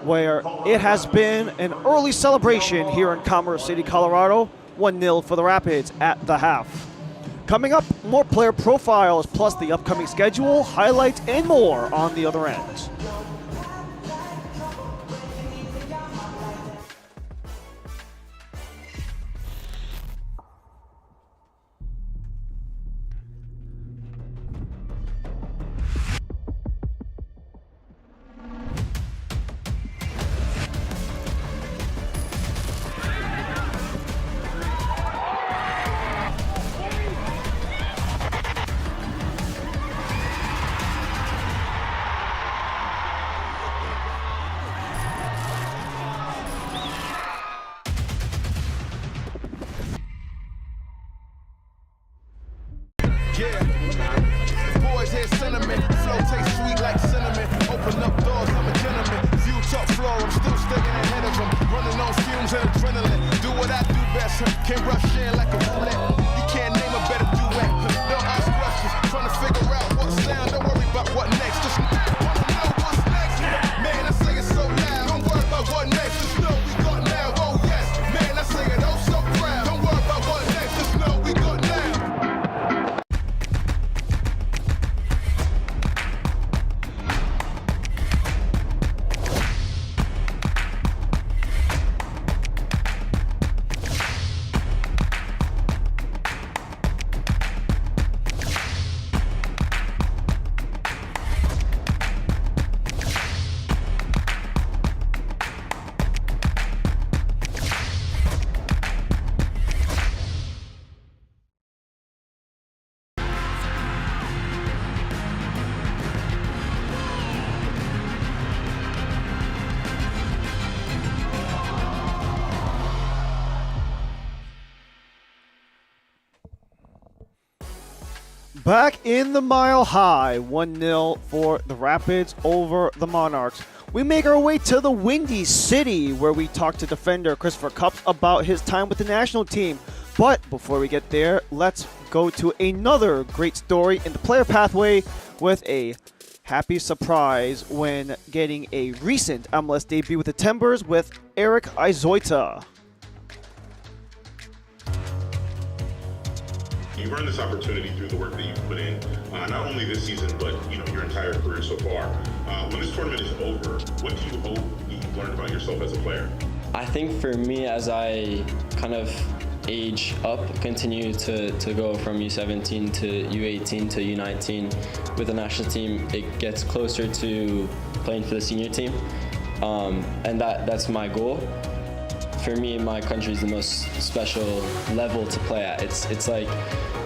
where it has been an early celebration here in Commerce City, Colorado. 1-0 for the Rapids at the half. Coming up, more player profiles, plus the upcoming schedule, highlights, and more on the other end. Boys hear sentiment, flow tastes sweet like cinnamon. Open up doors, I'm a gentleman. View top floor, I'm still sticking ahead of them. Running on fumes and adrenaline. Do what I do best, can't rush in like a roulette. You can't name a better duet. Don't ask questions, trying to figure out what sound. Don't worry about what next, just wanna know what's next. Man, I say it so loud. Don't worry about what next, just know we got now. Oh yes, man, I say it oh so proud. Don't worry about what next, just know we got now. Back in the Mile High, 1-0 for the Rapids over the Monarchs. We make our way to the Windy City, where we talk to defender Christopher Cups about his time with the national team. But before we get there, let's go to another great story in the player pathway with a happy surprise when getting a recent MLS debut with the Timbers with Eric Izoita. You've earned this opportunity through the work that you've put in, not only this season, but your entire career so far. When this tournament is over, what do you hope you've learned about yourself as a player? I think for me, as I kind of age up, continue to go from U17 to U18 to U19 with the national team, it gets closer to playing for the senior team, and that's my goal. For me, my country is the most special level to play at. It's like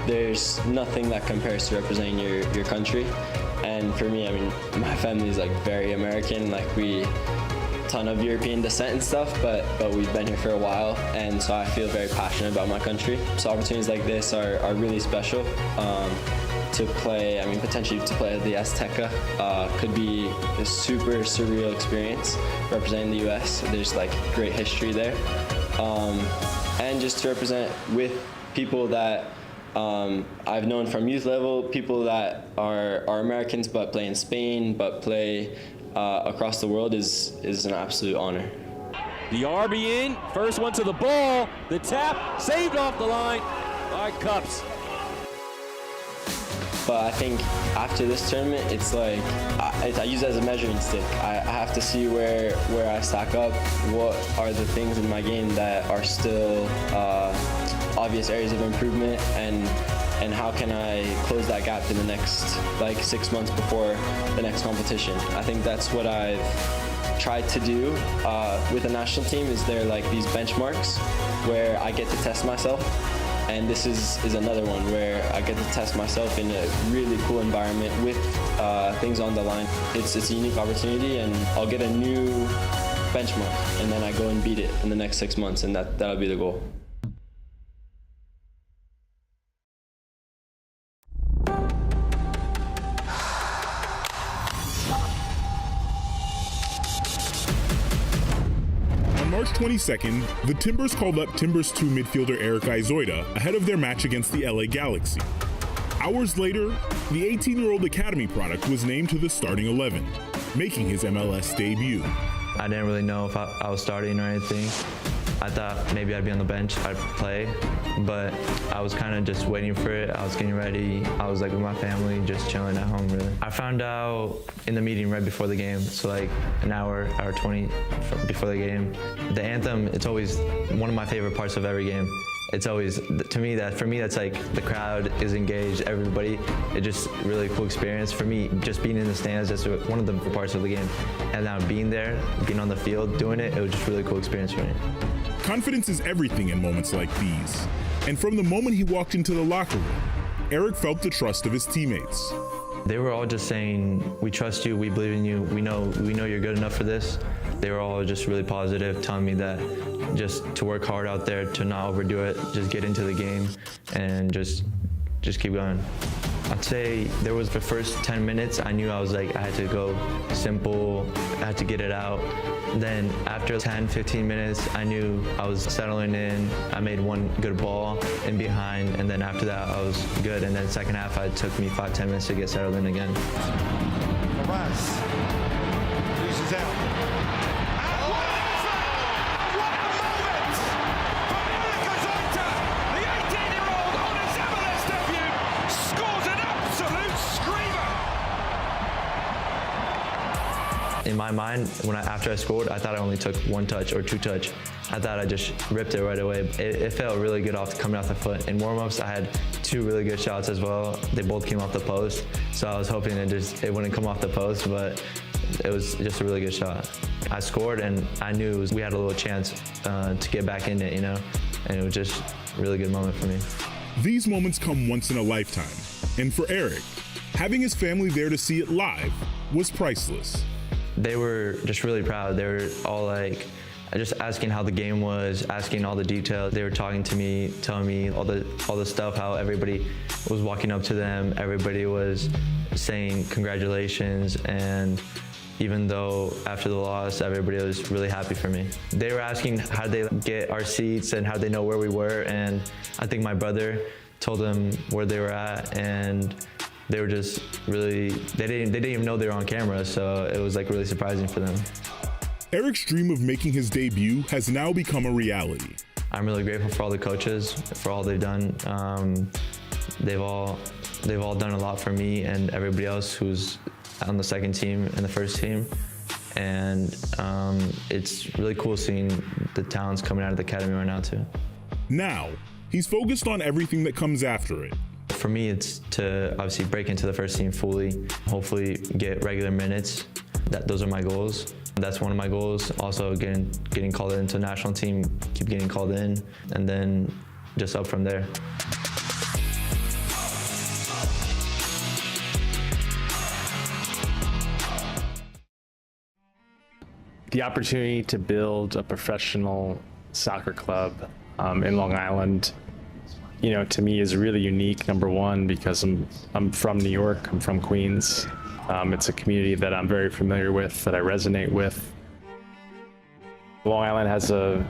there's nothing that compares to representing your country. And for me, I mean, my family is like very American. Like we ton of European descent and stuff, but we've been here for a while, and so I feel very passionate about my country. So opportunities like this are really special. To play, potentially to play at the Azteca could be a super surreal experience representing the U.S. There's like great history there. And just to represent with people that I've known from youth level, people that are Americans but play in Spain, but play across the world is an absolute honor. The RB in, first one to the ball, the tap, saved off the line by Cups. But I think after this tournament, it's like I use it as a measuring stick. I have to see where I stack up, what are the things in my game that are still obvious areas of improvement, and how can I close that gap in the next 6 months before the next competition. I think that's what I've tried to do with the national team. Is there like these benchmarks where I get to test myself. And this is another one where I get to test myself in a really cool environment with things on the line. It's a unique opportunity, and I'll get a new benchmark, and then I go and beat it in the next 6 months, and that'll be the goal. On March 22nd, the Timbers called up Timbers 2 midfielder Eric Izoida ahead of their match against the LA Galaxy. Hours later, the 18-year-old academy product was named to the starting 11, making his MLS debut. I didn't really know if I was starting or anything. I thought maybe I'd be on the bench, I'd play, but I was kind of just waiting for it. I was getting ready. I was like with my family, just chilling at home, really. I found out in the meeting right before the game, so like an hour 20 before the game. The anthem, it's always one of my favorite parts of every game. It's always, for me, that's like the crowd is engaged, everybody. It's just really cool experience. For me, just being in the stands, that's one of the parts of the game. And now being there, being on the field, doing it, it was just a really cool experience for me. Confidence is everything in moments like these. And from the moment he walked into the locker room, Eric felt the trust of his teammates. They were all just saying, we trust you, we believe in you, we know you're good enough for this. They were all just really positive, telling me that just to work hard out there, to not overdo it, just get into the game and just keep going. I'd say there was the first 10 minutes, I knew I had to go simple, I had to get it out. Then after 10, 15 minutes, I knew I was settling in. I made one good ball in behind, and then after that, I was good. And then second half, it took me 5, 10 minutes to get settled in again. Loses out. In my mind, after I scored, I thought I only took 1 touch or 2 touch. I thought I just ripped it right away. It felt really good coming off the foot. In warm-ups, I had 2 really good shots as well. They both came off the post, so I was hoping it wouldn't come off the post, but it was just a really good shot. I scored, and I knew we had a little chance to get back in it, and it was just a really good moment for me. These moments come once in a lifetime, and for Eric, having his family there to see it live was priceless. They were just really proud. They were all just asking how the game was, asking all the details. They were talking to me, telling me all the stuff, how everybody was walking up to them. Everybody was saying congratulations, and even though after the loss, everybody was really happy for me. They were asking how they get our seats and how they know where we were, and I think my brother told them where they were at, and they were just really, they didn't even know they were on camera, so it was really surprising for them. Eric's dream of making his debut has now become a reality. I'm really grateful for all the coaches, for all they've done. They've all done a lot for me and everybody else who's on the second team and the first team. And it's really cool seeing the talents coming out of the academy right now too. Now, he's focused on everything that comes after it. For me, it's to obviously break into the first team fully, hopefully get regular minutes. Those are my goals. That's one of my goals. Also getting called into the national team, keep getting called in, and then just up from there. The opportunity to build a professional soccer club in Long Island, you know, to me is really unique. Number one, because I'm from New York, I'm from Queens. It's a community that I'm very familiar with, that I resonate with. Long Island has a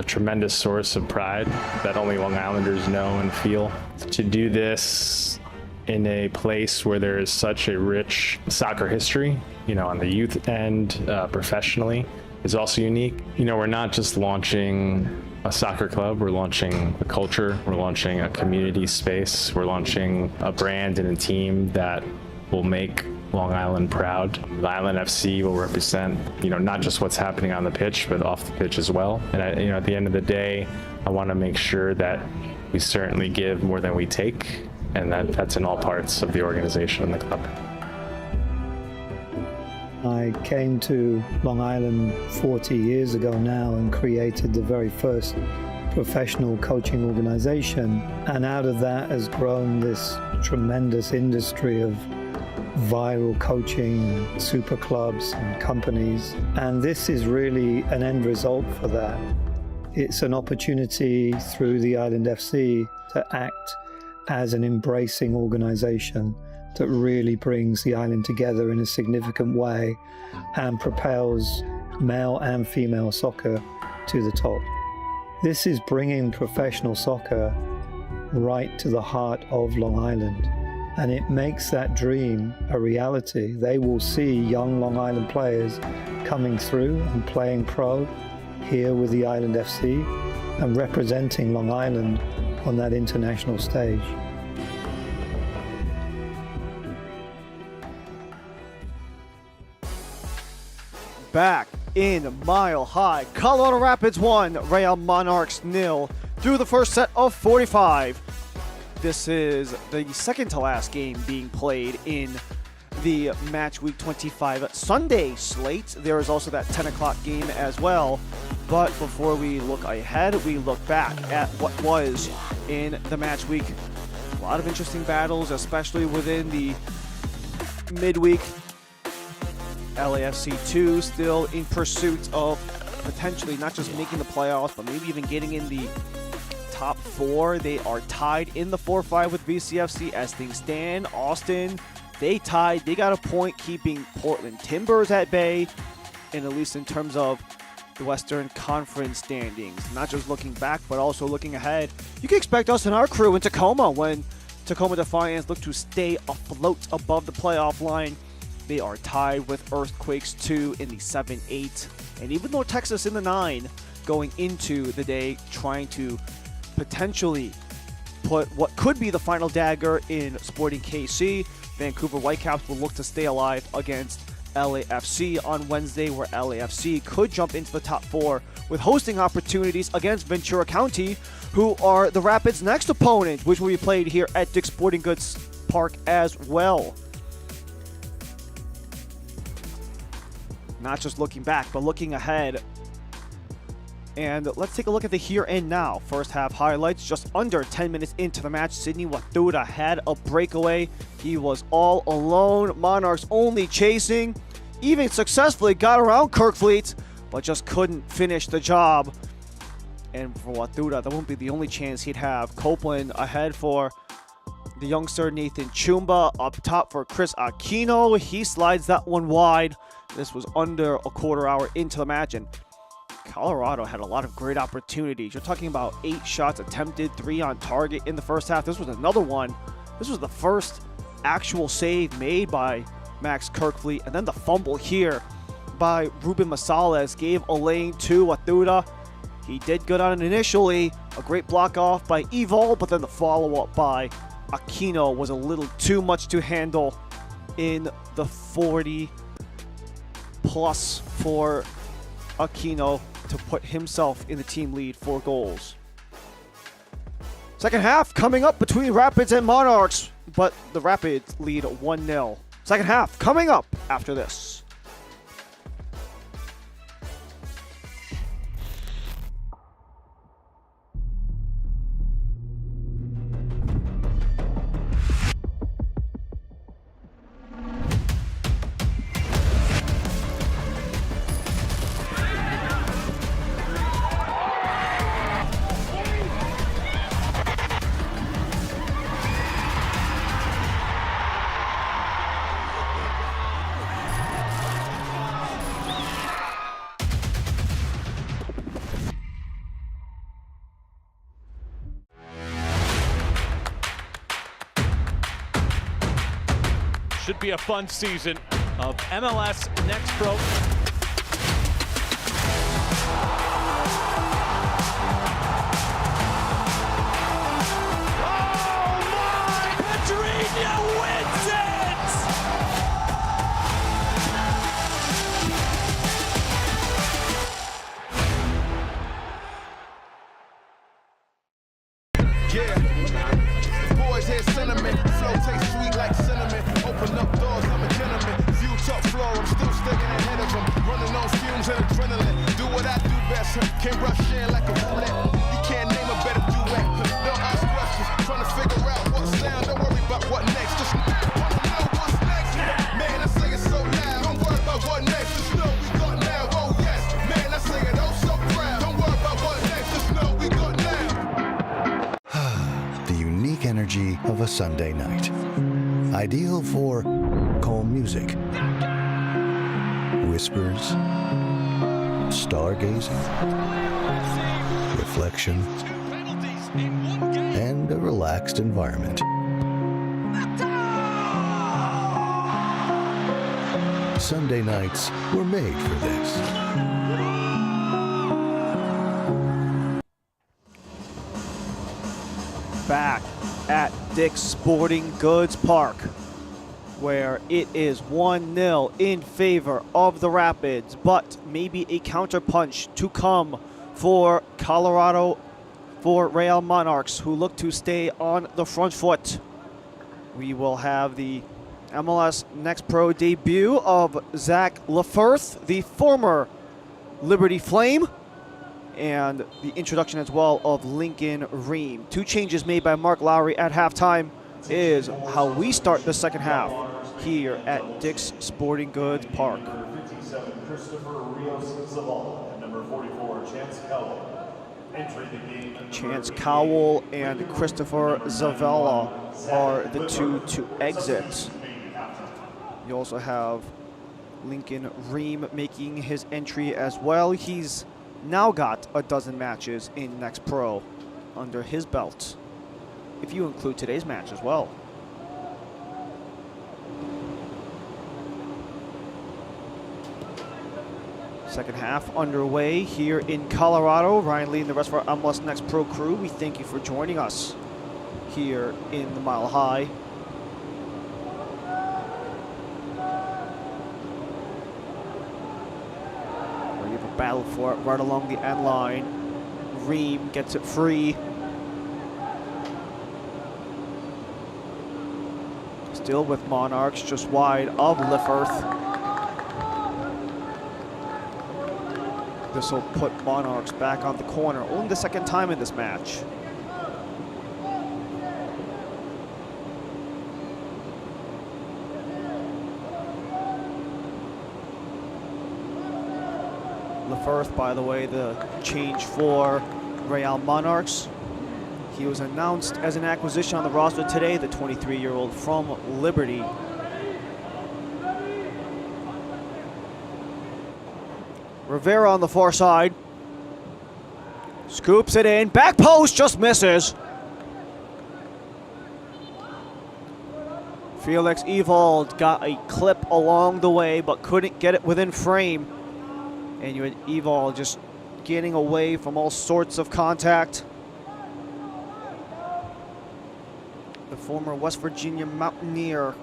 tremendous source of pride that only Long Islanders know and feel. To do this in a place where there is such a rich soccer history, you know, on the youth end, professionally, is also unique. You know, we're not just launching a soccer club, we're launching a culture, we're launching a community space, we're launching a brand and a team that will make Long Island proud. The Island FC will represent, you know, not just what's happening on the pitch, but off the pitch as well. And you know, at the end of the day, I want to make sure that we certainly give more than we take, and that's in all parts of the organization and the club. I came to Long Island 40 years ago now and created the very first professional coaching organization. And out of that has grown this tremendous industry of viral coaching, super clubs and companies. And this is really an end result for that. It's an opportunity through the Island FC to act as an embracing organization that really brings the island together in a significant way and propels male and female soccer to the top. This is bringing professional soccer right to the heart of Long Island, and it makes that dream a reality. They will see young Long Island players coming through and playing pro here with the Island FC and representing Long Island on that international stage. Back in Mile High, Colorado Rapids 1, Real Monarchs 0 through the first set of 45. This is the second to last game being played in the match week 25 Sunday slate. There is also that 10 o'clock game as well. But before we look ahead, we look back at what was in the match week. A lot of interesting battles, especially within the midweek. LAFC 2 still in pursuit of potentially not just making the playoffs, but maybe even getting in the top 4. They are tied in the 4-5 with BCFC as things stand. Austin, they tied. They got a point, keeping Portland Timbers at bay, and at least in terms of the Western Conference standings. Not just looking back, but also looking ahead. You can expect us and our crew in Tacoma when Tacoma Defiance look to stay afloat above the playoff line. They are tied with Earthquakes 2 in the 7-8. And even though Texas in the 9 going into the day trying to potentially put what could be the final dagger in Sporting KC, Vancouver Whitecaps will look to stay alive against LAFC on Wednesday, where LAFC could jump into the top 4 with hosting opportunities against Ventura County, who are the Rapids' next opponent, which will be played here at Dick's Sporting Goods Park as well. Not just looking back, but looking ahead. And let's take a look at the here and now. First half highlights. Just under 10 minutes into the match, Sidney Wathura had a breakaway. He was all alone. Monarchs only chasing. Even successfully got around Kirkfleet, but just couldn't finish the job. And for Wathura, that won't be the only chance he'd have. Copeland ahead for the youngster Nathan Chumba. Up top for Chris Aquino. He slides that one wide. This was under a quarter hour into the match, and Colorado had a lot of great opportunities. You're talking about 8 shots attempted, 3 on target in the first half. This was another one. This was the first actual save made by Max Kirkfleet, and then the fumble here by Ruben Masales gave a lane to Wathura. He did good on it initially. A great block off by Evol, but then the follow-up by Aquino was a little too much to handle in the 40+ for Aquino to put himself in the team lead 4 goals. Second half coming up between Rapids and Monarchs, but the Rapids lead 1-0. Second half coming up after this. Should be a fun season of MLS Next Pro. Oh my! Pedrinho wins it! Yeah. Boys hear sentiment. Flow tastes sweet like cinnamon. Open up doors, I'm a gentleman. View top floor, I'm still sticking ahead of them. Running on fumes and adrenaline. Do what I do best. Can't rush in like a roulette. You can't name a better duet. Don't ask questions. Trying to figure out what sound. Don't worry about what next. Just wanna know what's next. Man, I say it so loud. Don't worry about what next. Just know we got now. Oh yes. Man, I say it oh so proud. Don't worry about what next. Just know we got now. The unique energy of a Sunday night. Ideal for calm music, whispers, stargazing, reflection, and a relaxed environment. Sunday nights were made for this. Back at Dick's Sporting Goods Park, where it is 1-0 in favor of the Rapids, but maybe a counterpunch to come for Colorado, for Real Monarchs, who look to stay on the front foot. We will have the MLS Next Pro debut of Zach Lefirth, the former Liberty Flame, and the introduction as well of Lincoln Ream. Two changes made by Mark Lowry at halftime is how we start the second half here at Dick's Sporting Goods Park. Number 57, Christopher Rios Zavala, and number 44, Chance Cowell. Entering the game. Chance Cowell and Christopher Zavala are the two to exit. You also have Lincoln Ream making his entry as well. He's now got a dozen matches in Next Pro under his belt, if you include today's match as well. Second half underway here in Colorado. Ryan Lee and the rest of our MLS Next Pro crew, we thank you for joining us here in the Mile High. We have a battle for it right along the end line. Ream gets it free. Still with Monarchs, just wide of Lefirth. This will put Monarchs back on the corner, only the second time in this match. Lefirth, by the way, the change for Real Monarchs. He was announced as an acquisition on the roster today, the 23-year-old from Liberty. Rivera on the far side. Scoops it in. Back post just misses. Felix Ewald got a clip along the way, but couldn't get it within frame. And you had Ewald just getting away from all sorts of contact. The former West Virginia Mountaineer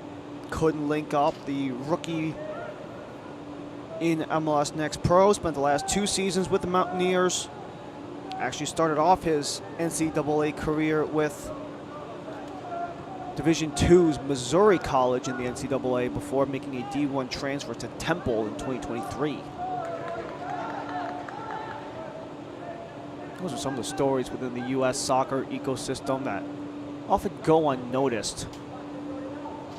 couldn't link up. The rookie in MLS Next Pro, spent the last 2 seasons with the Mountaineers. Actually started off his NCAA career with Division II's Missouri College in the NCAA before making a D1 transfer to Temple in 2023. Those are some of the stories within the U.S. soccer ecosystem that often go unnoticed.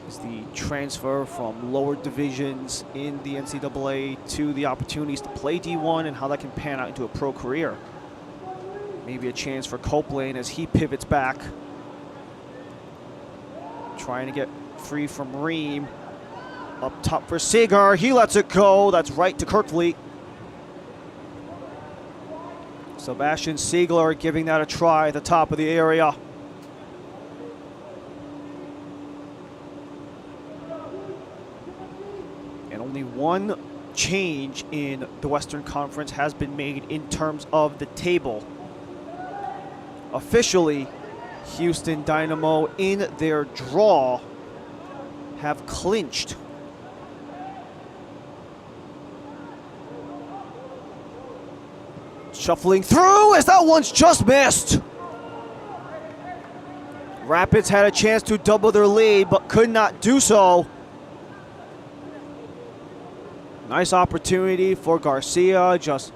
Is the transfer from lower divisions in the NCAA to the opportunities to play D1 and how that can pan out into a pro career. Maybe a chance for Copeland as he pivots back. Trying to get free from Ream. Up top for Seager, he lets it go. That's right to Kirkfleet. Sebastian Siegler giving that a try at the top of the area. Only one change in the Western Conference has been made in terms of the table. Officially, Houston Dynamo in their draw have clinched. Shuffling through as that one's just missed. Rapids had a chance to double their lead but could not do so. Nice opportunity for Garcia, just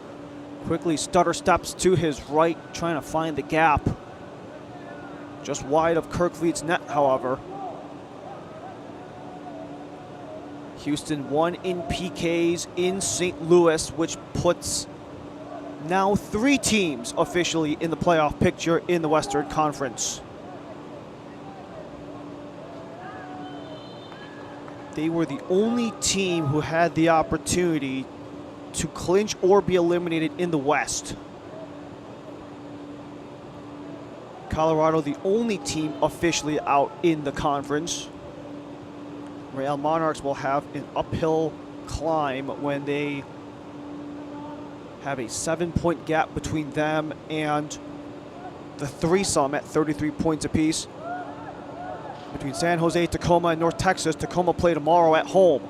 quickly stutter steps to his right, trying to find the gap. Just wide of Kirkleet's net, however. Houston won in PKs in St. Louis, which puts now 3 teams officially in the playoff picture in the Western Conference. They were the only team who had the opportunity to clinch or be eliminated in the West. Colorado, the only team officially out in the conference. Real Monarchs will have an uphill climb when they have a 7-point gap between them and the threesome at 33 points apiece. Between San Jose, Tacoma, and North Texas, Tacoma play tomorrow at home.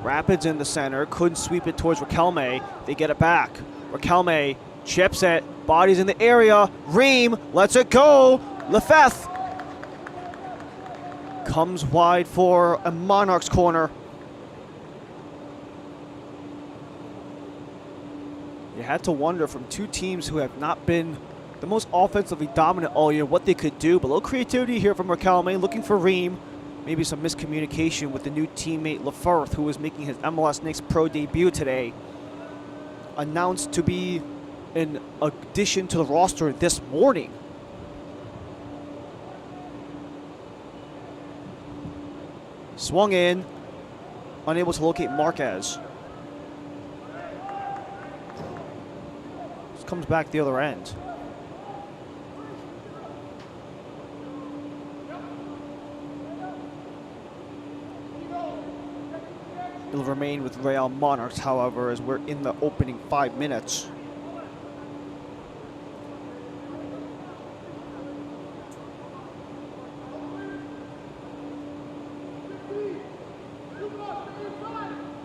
Rapids in the center, couldn't sweep it towards Riquelme. They get it back. Riquelme chips it, bodies in the area. Ream lets it go. Lefebvre comes wide for a Monarchs corner. You had to wonder from two teams who have not been the most offensively dominant all year what they could do, but a little creativity here from Riquelme, looking for Ream. Maybe some miscommunication with the new teammate Lefebvre, who is making his MLS Next Pro debut today. Announced to be an addition to the roster this morning. Swung in, unable to locate Marquez. Just comes back the other end. It'll remain with Real Monarchs, however, as we're in the opening 5 minutes.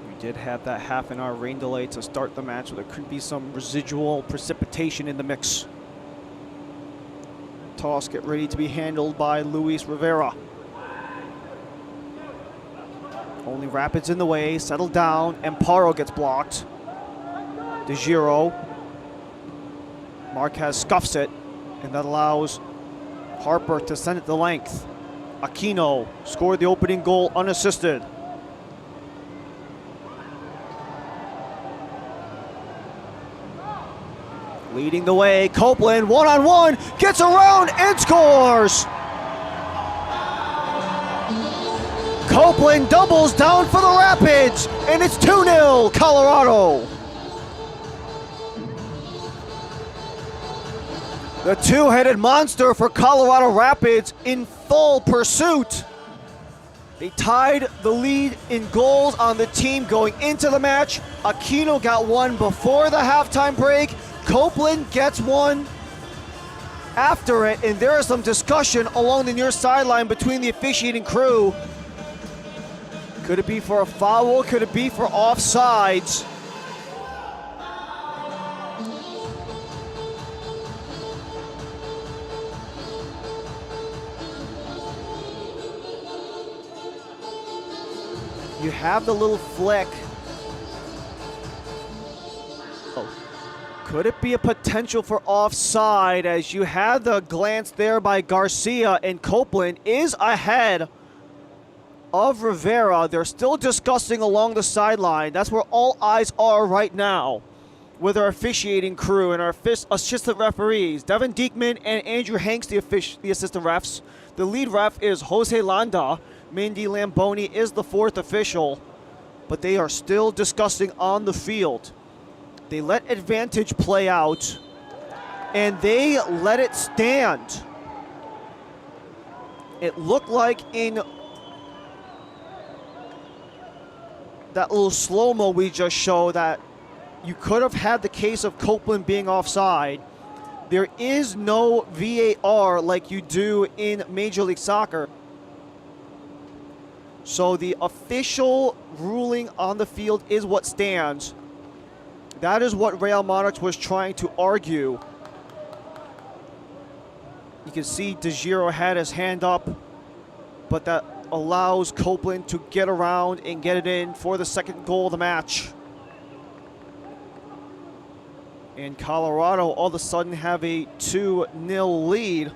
We did have that half-an-hour rain delay to start the match, so there could be some residual precipitation in the mix. Toss get ready to be handled by Luis Rivera. Only Rapids in the way, settled down, Amparo gets blocked. De Giro. Marquez scuffs it, and that allows Harper to send it the length. Aquino scored the opening goal unassisted. Leading the way, Copeland, one-on-one, gets around and scores! Copeland doubles down for the Rapids, and it's 2-0 Colorado. The two-headed monster for Colorado Rapids in full pursuit. They tied the lead in goals on the team going into the match. Aquino got one before the halftime break. Copeland gets one after it, and there is some discussion along the near sideline between the officiating crew. Could it be for a foul? Could it be for offsides? You have the little flick. Oh. Could it be a potential for offside, as you had the glance there by Garcia, and Copeland is ahead of Rivera. They're still discussing along the sideline. That's where all eyes are right now with our officiating crew and our assistant referees. Devin Diekman and Andrew Hanks, the assistant refs. The lead ref is Jose Landa. Mindy Lamboni is the fourth official, but they are still discussing on the field. They let advantage play out, and they let it stand. It looked like in that little slow-mo we just showed, that you could have had the case of Copeland being offside. There is no VAR like you do in Major League Soccer. So the official ruling on the field is what stands. That is what Real Monarchs was trying to argue. You can see De Giro had his hand up, but that allows Copeland to get around and get it in for the second goal of the match. And Colorado all of a sudden have a 2-0 lead.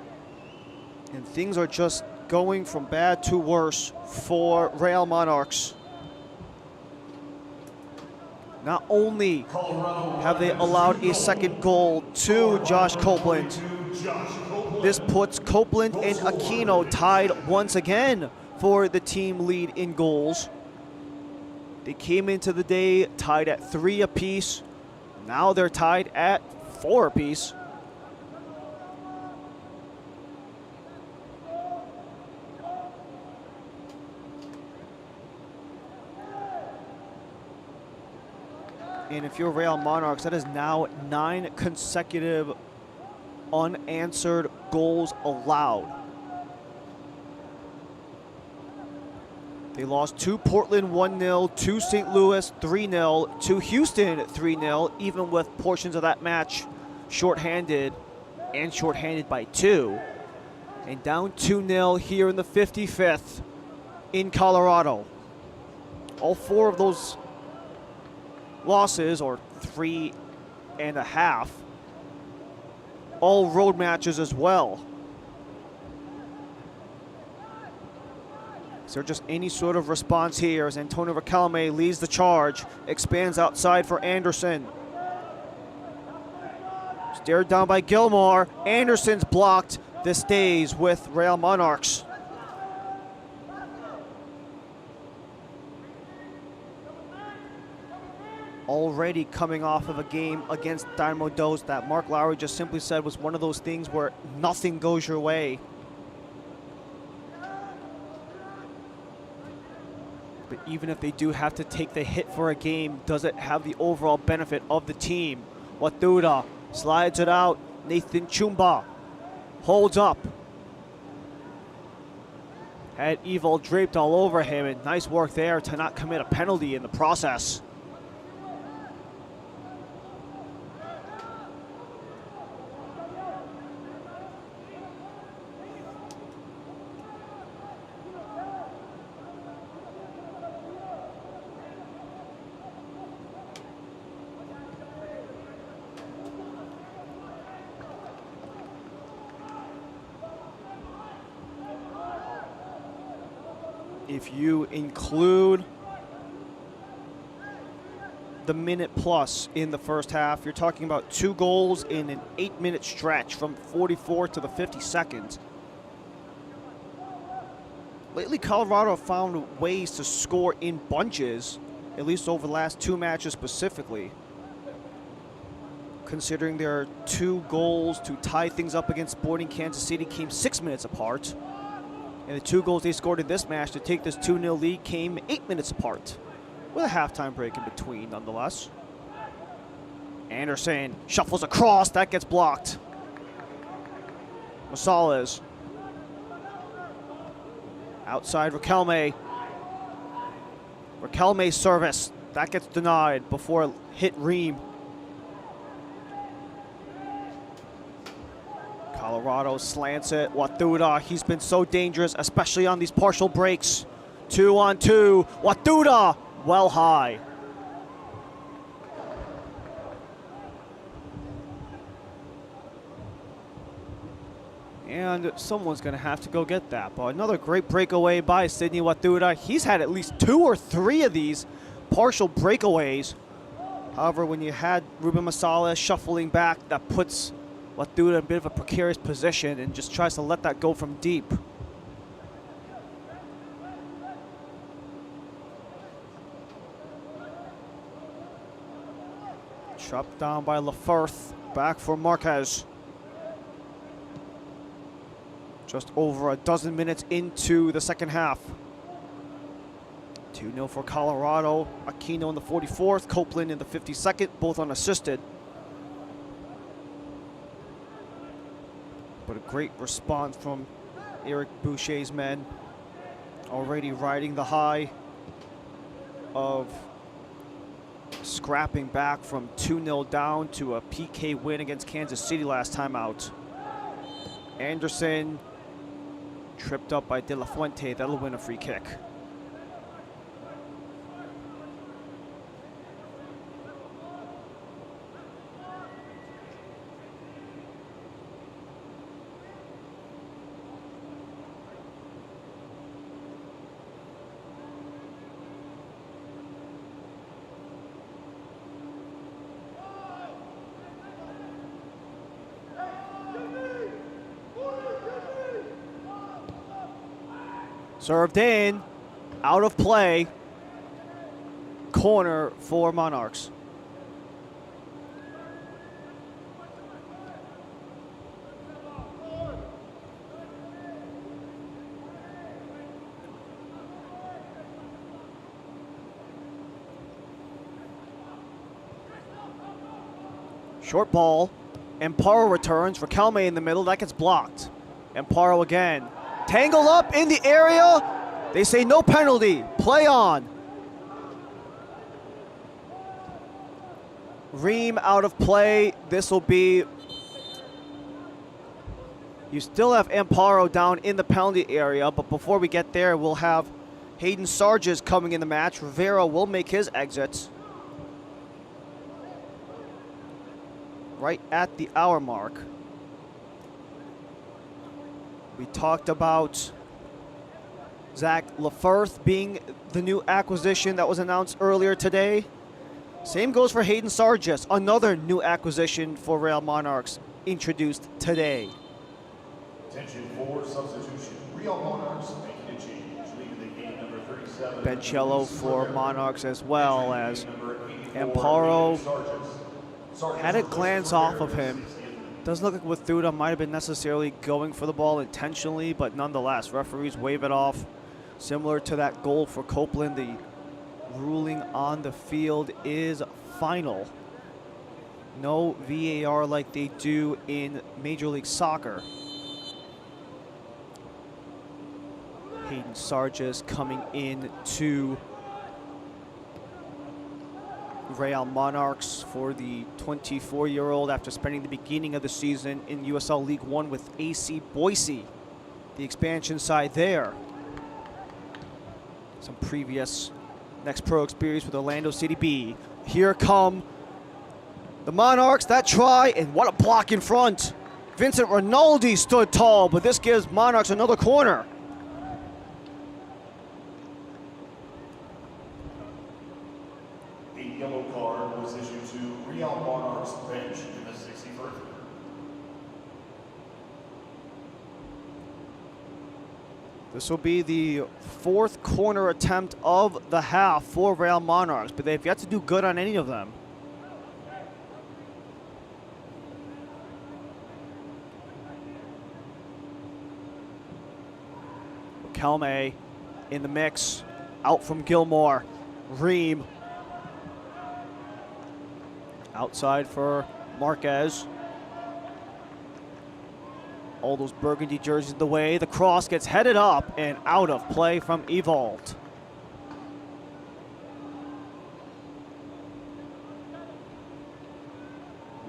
And things are just going from bad to worse for Real Monarchs. Not only have they allowed a second goal to Josh Copeland, this puts Copeland and Aquino tied once again for the team lead in goals. They came into the day tied at 3 apiece. Now they're tied at 4 apiece. And if you're Real Monarchs, that is now 9 consecutive unanswered goals allowed. They lost to Portland 1-0, to St. Louis 3-0, to Houston 3-0, even with portions of that match shorthanded and shorthanded by 2. And down 2-0 here in the 55th in Colorado. All 4 of those losses, or 3.5, all road matches as well. Is there just any sort of response here as Antonio Riquelme leads the charge, expands outside for Anderson. Stared down by Gilmore. Anderson's blocked. This stays with Real Monarchs. Already coming off of a game against Dynamo Dos that Mark Lowry just simply said was one of those things where nothing goes your way. But even if they do have to take the hit for a game, does it have the overall benefit of the team? Watuda slides it out. Nathan Chumba holds up. Had Evil draped all over him, and nice work there to not commit a penalty in the process. If you include the minute plus in the first half, you're talking about 2 goals in an 8-minute stretch from 44 to the 52nd. Lately, Colorado found ways to score in bunches, at least over the last 2 matches specifically. Considering their 2 goals to tie things up against Sporting Kansas City came 6 minutes apart. And the 2 goals they scored in this match to take this 2-0 lead came 8 minutes apart, with a halftime break in between nonetheless. Anderson shuffles across, that gets blocked. Rosales. Outside Riquelme. Riquelme's service, that gets denied before it hit Ream. Colorado slants it. Watuda, he's been so dangerous, especially on these partial breaks. 2-on-2. Watuda, well high. And someone's going to have to go get that. But another great breakaway by Sidney Watuda. He's had at least 2 or 3 of these partial breakaways. However, when you had Ruben Masala shuffling back, that puts Watuda in a bit of a precarious position and just tries to let that go from deep. Chopped down by Lefurth. Back for Marquez. Just over a dozen minutes into the second half. 2-0 for Colorado. Aquino in the 44th, Copeland in the 52nd, both unassisted. But a great response from Eric Boucher's men, already riding the high of scrapping back from 2-0 down to a PK win against Kansas City last time out. Anderson tripped up by De La Fuente. That'll win a free kick. Served in, out of play, corner for Monarchs. Short ball, Amparo returns, Riquelme in the middle, that gets blocked. Amparo again. Tangled up in the area. They say no penalty. Play on. Ream out of play. This will be... You still have Amparo down in the penalty area, but before we get there, we'll have Hayden Sargis coming in the match. Rivera will make his exit right at the hour mark. We talked about Zach Lefirth being the new acquisition that was announced earlier today. Same goes for Hayden Sargis, another new acquisition for Real Monarchs introduced today. Attention for substitution. Real Monarchs making a change. Leaving the game number 37. Bencello for Monarchs as well as Amparo had it glance off of him. Doesn't look like Wathuda might have been necessarily going for the ball intentionally, but nonetheless, referees wave it off. Similar to that goal for Copeland, the ruling on the field is final. No VAR like they do in Major League Soccer. Hayden Sargis coming in to Real Monarchs for the 24-year-old after spending the beginning of the season in USL League One with AC Boise, the expansion side there. Some previous next pro experience with Orlando City B. Here come the Monarchs, that try, and what a block in front. Vincent Rinaldi stood tall, but this gives Monarchs another corner. Yellow card was issued to Real Monarchs bench in the 61st. This will be the fourth corner attempt of the half for Real Monarchs, but they've yet to do good on any of them. Riquelme in the mix, out from Gilmore. Ream outside for Marquez. All those burgundy jerseys in the way. The cross gets headed up and out of play from Evold.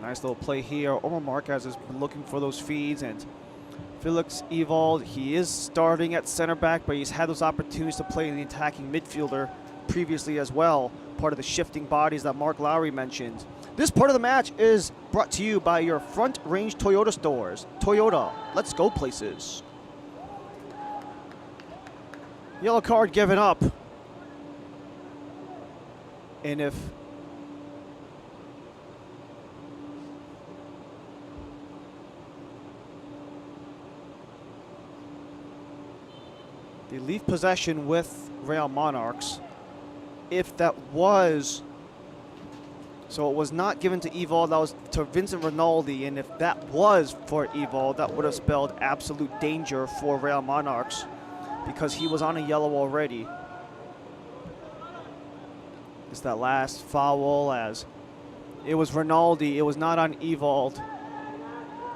Nice little play here. Omar Marquez has been looking for those feeds, and Felix Evold, he is starting at center back, but he's had those opportunities to play in the attacking midfielder previously as well, part of the shifting bodies that Mark Lowry mentioned. This part of the match is brought to you by your Front Range Toyota stores. Toyota, let's go places. Yellow card given up. And if they leave possession with Real Monarchs, if that was, so it was not given to Evold, that was to Vincent Rinaldi, and if that was for Evold, that would have spelled absolute danger for Real Monarchs because he was on a yellow already. It's that last foul, as it was Rinaldi. It was not on Ewald.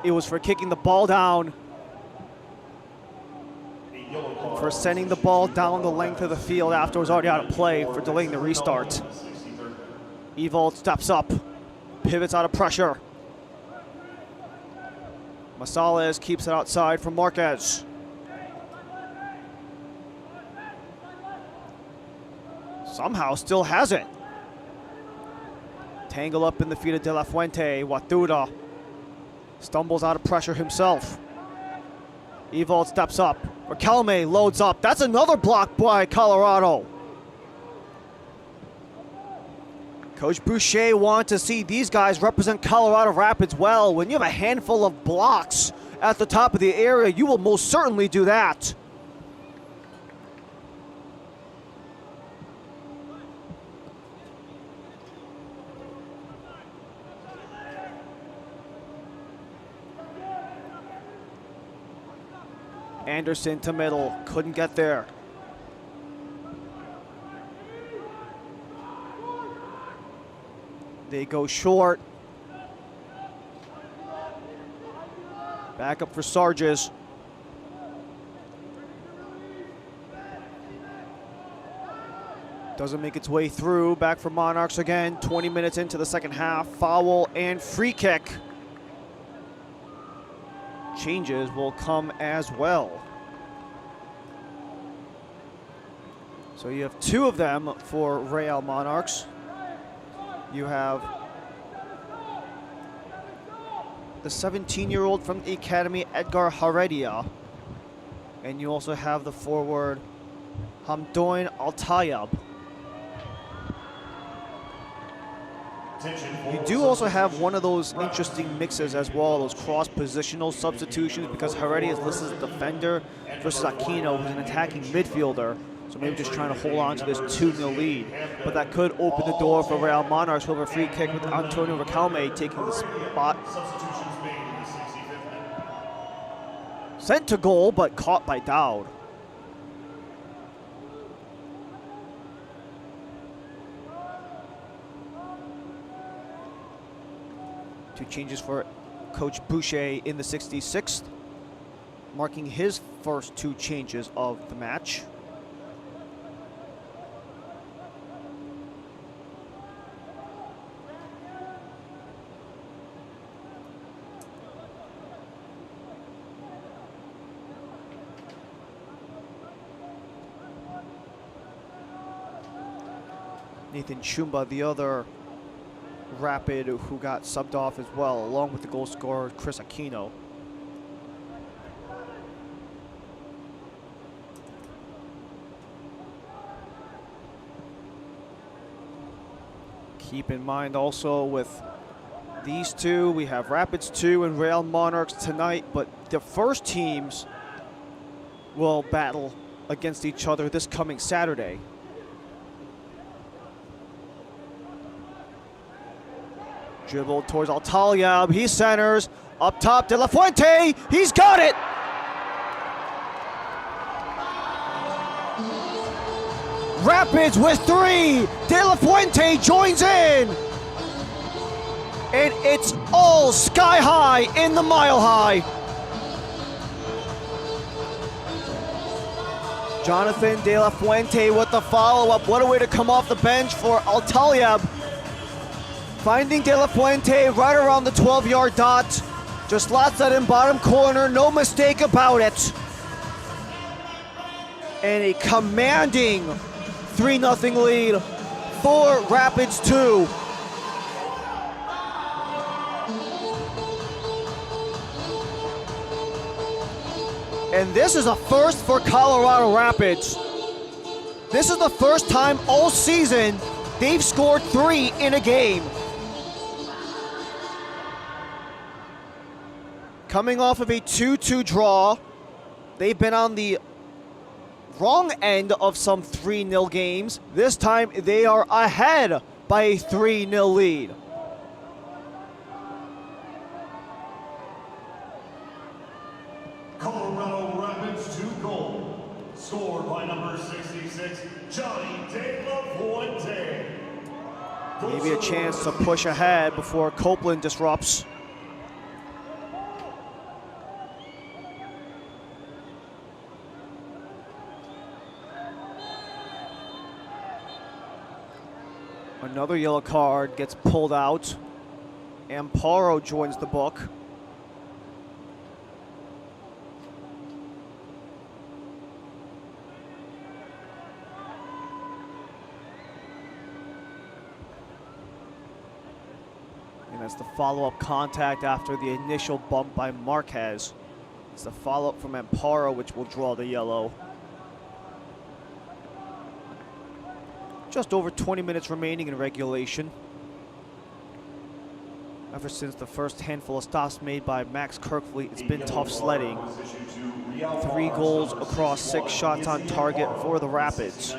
It was for kicking the ball down, for sending the ball down the length of the field after it was already out of play, for delaying the restart. Ewald steps up, pivots out of pressure. Masales keeps it outside for Marquez. Somehow still has it. Tangle up in the feet of De La Fuente. Watuda stumbles out of pressure himself. Ewald steps up. Riquelme loads up. That's another block by Colorado. Coach Boucher wanted to see these guys represent Colorado Rapids well. When you have a handful of blocks at the top of the area, you will most certainly do that. Anderson to middle, couldn't get there. They go short. Back up for Sarges. Doesn't make its way through. Back for Monarchs again. 20 minutes into the second half. Foul and free kick. Changes will come as well. So you have two of them for Real Monarchs. You have the 17-year-old from the academy, Edgar Heredia. And you also have the forward, Hamdoin Altayeb. You do also have one of those interesting mixes as well, those cross-positional substitutions, because Heredia is listed as a defender versus Aquino, who's an attacking midfielder. So maybe just trying to hold on to this 2-0 lead. But that could open the door for Real Monarchs, who have a free kick with Antonio Riquelme taking the spot. Sent to goal, but caught by Dowd. Two changes for Coach Boucher in the 66th, marking his first two changes of the match. Nathan Chumba, the other Rapid who got subbed off as well, along with the goal scorer Chris Aquino. Keep in mind also with these two, we have Rapids 2 and Real Monarchs tonight, but the first teams will battle against each other this coming Saturday. Dribble towards Altayeb, he centers, up top De La Fuente, he's got it! Rapids with 3, De La Fuente joins in! And it's all sky high in the Mile High. Jonathan De La Fuente with the follow-up, what a way to come off the bench for Altayeb. Finding De La Fuente right around the 12-yard dot. Just slots that in bottom corner, no mistake about it. And a commanding 3-0 lead for Rapids 2. And this is a first for Colorado Rapids. This is the first time all season they've scored 3 in a game. Coming off of a 2-2 draw, they've been on the wrong end of some 3-0 games. This time they are ahead by a 3-0 lead. Colorado Rapids 2 goal, scored by number 66, Johnny De La Fuente. Maybe a chance to push ahead before Copeland disrupts. Another yellow card gets pulled out. Amparo joins the book. And that's the follow-up contact after the initial bump by Marquez. It's the follow-up from Amparo which will draw the yellow. Just over 20 minutes remaining in regulation. Ever since the first handful of stops made by Max Kirkfleet, it's been tough sledding. 3 goals across 6 shots on target for the Rapids.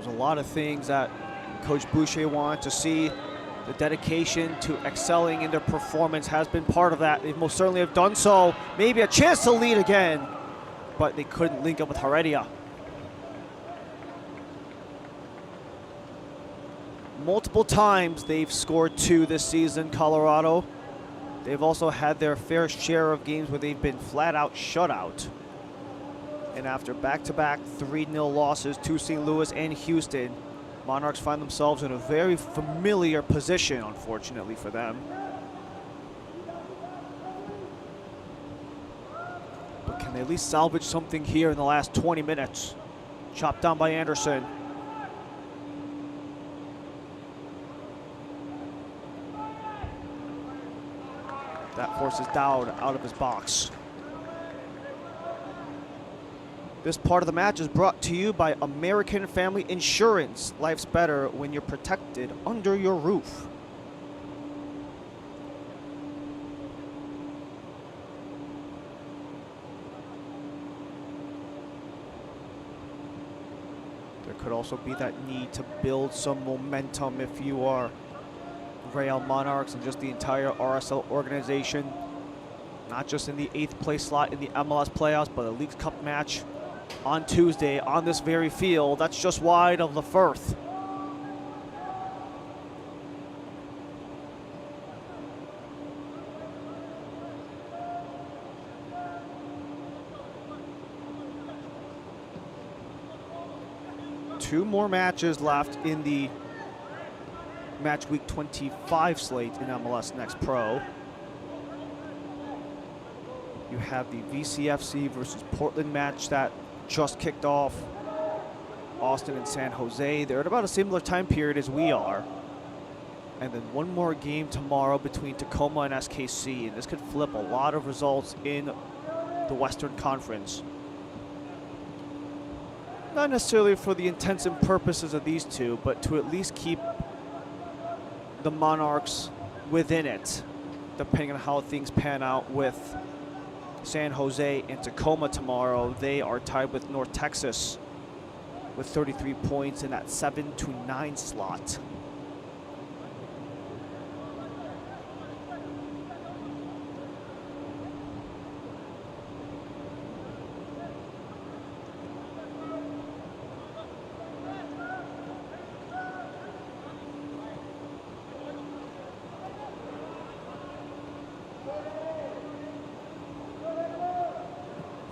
A lot of things that Coach Boucher wanted to see. The dedication to excelling in their performance has been part of that. They most certainly have done so. Maybe a chance to lead again, but they couldn't link up with Heredia. Multiple times they've scored 2 this season, Colorado. They've also had their fair share of games where they've been flat out shut out. And after back-to-back 3-0 losses to St. Louis and Houston, Monarchs find themselves in a very familiar position, unfortunately for them. But can they at least salvage something here in the last 20 minutes? Chopped down by Anderson. That forces Dowd out of his box. This part of the match is brought to you by American Family Insurance. Life's better when you're protected under your roof. There could also be that need to build some momentum if you are Real Monarchs and just the entire RSL organization. Not just in the 8th place slot in the MLS playoffs, but a Leagues Cup match on Tuesday on this very field. That's just wide of the Firth. Two more matches left in the match week 25 slate in MLS Next Pro. You have the VCFC versus Portland match that just kicked off. Austin and San Jose, they're at about a similar time period as we are. And then one more game tomorrow between Tacoma and SKC, and this could flip a lot of results in the Western Conference. Not necessarily for the intents and purposes of these two, but to at least keep the Monarchs within it, depending on how things pan out with San Jose and Tacoma tomorrow. They are tied with North Texas with 33 points in that 7 to 9 slot.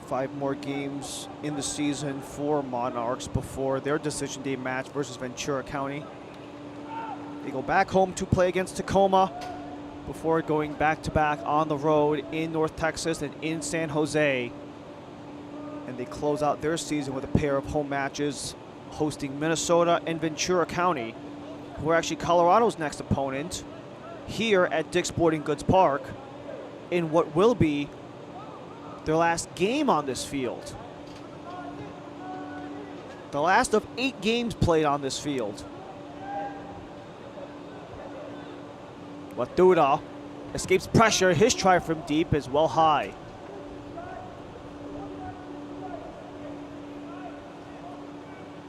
Five more games in the season for Monarchs before their decision day match versus Ventura County. They go back home to play against Tacoma before going back-to-back on the road in North Texas and in San Jose. And they close out their season with a pair of home matches hosting Minnesota and Ventura County, who are actually Colorado's next opponent, here at Dick's Sporting Goods Park in what will be their last game on this field. The last of 8 games played on this field. Watuda escapes pressure. His try from deep is well high.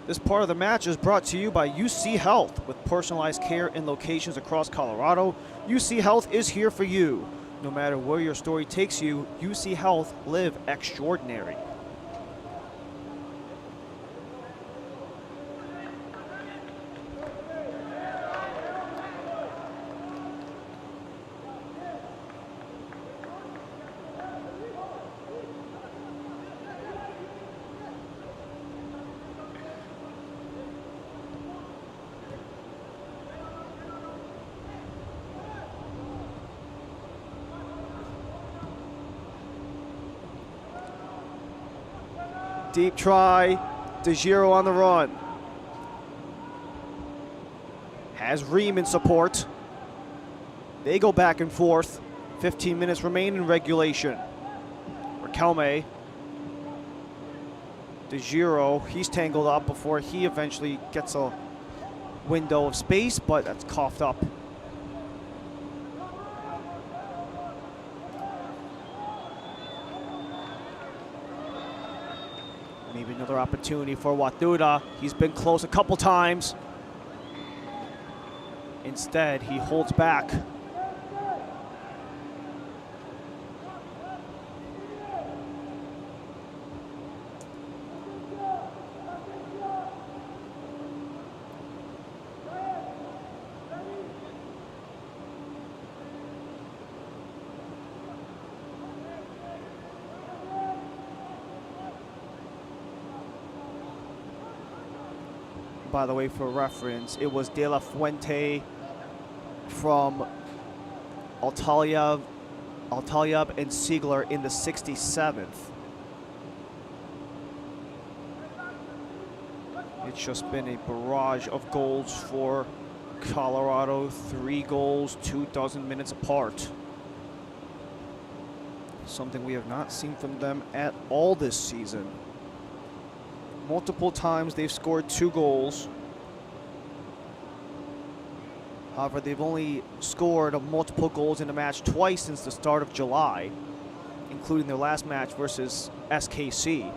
This part of the match is brought to you by UC Health. With personalized care in locations across Colorado, UC Health is here for you. No matter where your story takes you, UC Health live extraordinary. Deep try, DeGiro on the run. Has Ream in support. They go back and forth. 15 minutes remain in regulation. Riquelme. DeGiro, he's tangled up before he eventually gets a window of space, but that's coughed up. Maybe another opportunity for Watuda. He's been close a couple times. Instead, he holds back. By the way, for reference, it was De La Fuente from Altalyab and Siegler in the 67th. It's just been a barrage of goals for Colorado. 3 goals, 24 minutes apart. Something we have not seen from them at all this season. Multiple times they've scored 2 goals. However, they've only scored multiple goals in a match twice since the start of July, including their last match versus SKC.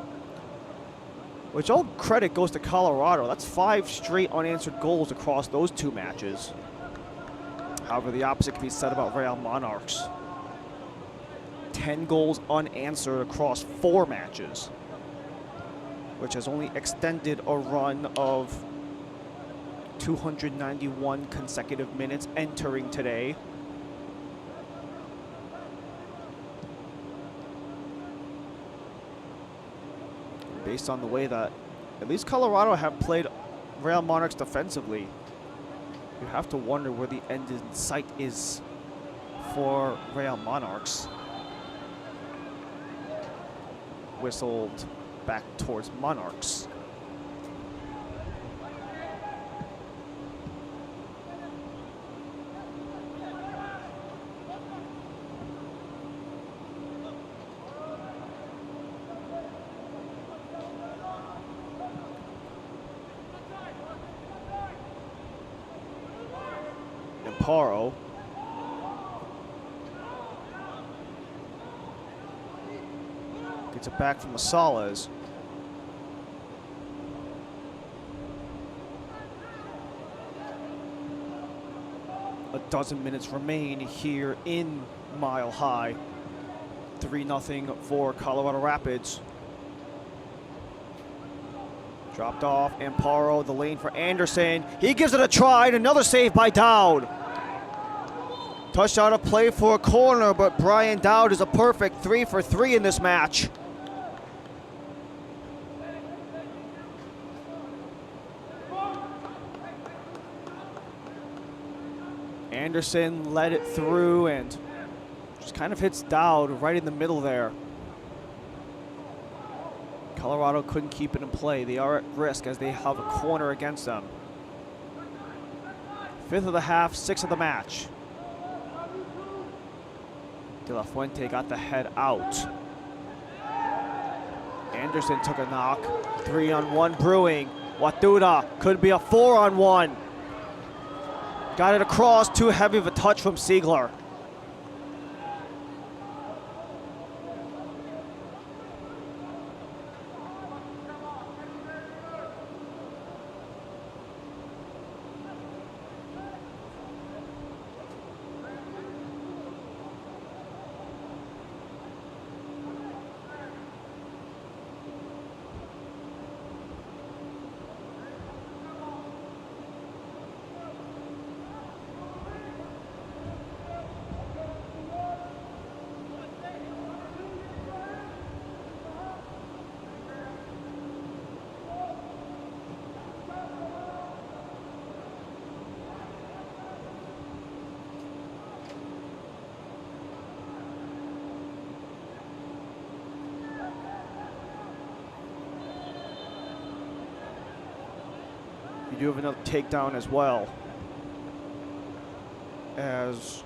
Which all credit goes to Colorado. That's 5 straight unanswered goals across those 2 matches. However, the opposite can be said about Real Monarchs. 10 goals unanswered across 4 matches, which has only extended a run of 291 consecutive minutes entering today. Based on the way that at least Colorado have played Real Monarchs defensively, you have to wonder where the end in sight is for Real Monarchs. Whistled back towards Monarchs. Amparo. Gets it back from Massalas. A dozen minutes remain here in Mile High. 3-0 for Colorado Rapids. Dropped off, Amparo, the lane for Anderson. He gives it a try, and another save by Dowd. Touchdown of play for a corner, but Brian Dowd is a perfect 3 for 3 in this match. Anderson led it through and just kind of hits Dowd right in the middle there. Colorado couldn't keep it in play. They are at risk as they have a corner against them. 5th of the half, 6th of the match. De La Fuente got the head out. Anderson took a knock. 3-on-1 brewing. Watuda could be a 4-on-1. Got it across, too heavy of a touch from Siegler. You do have another takedown as well, as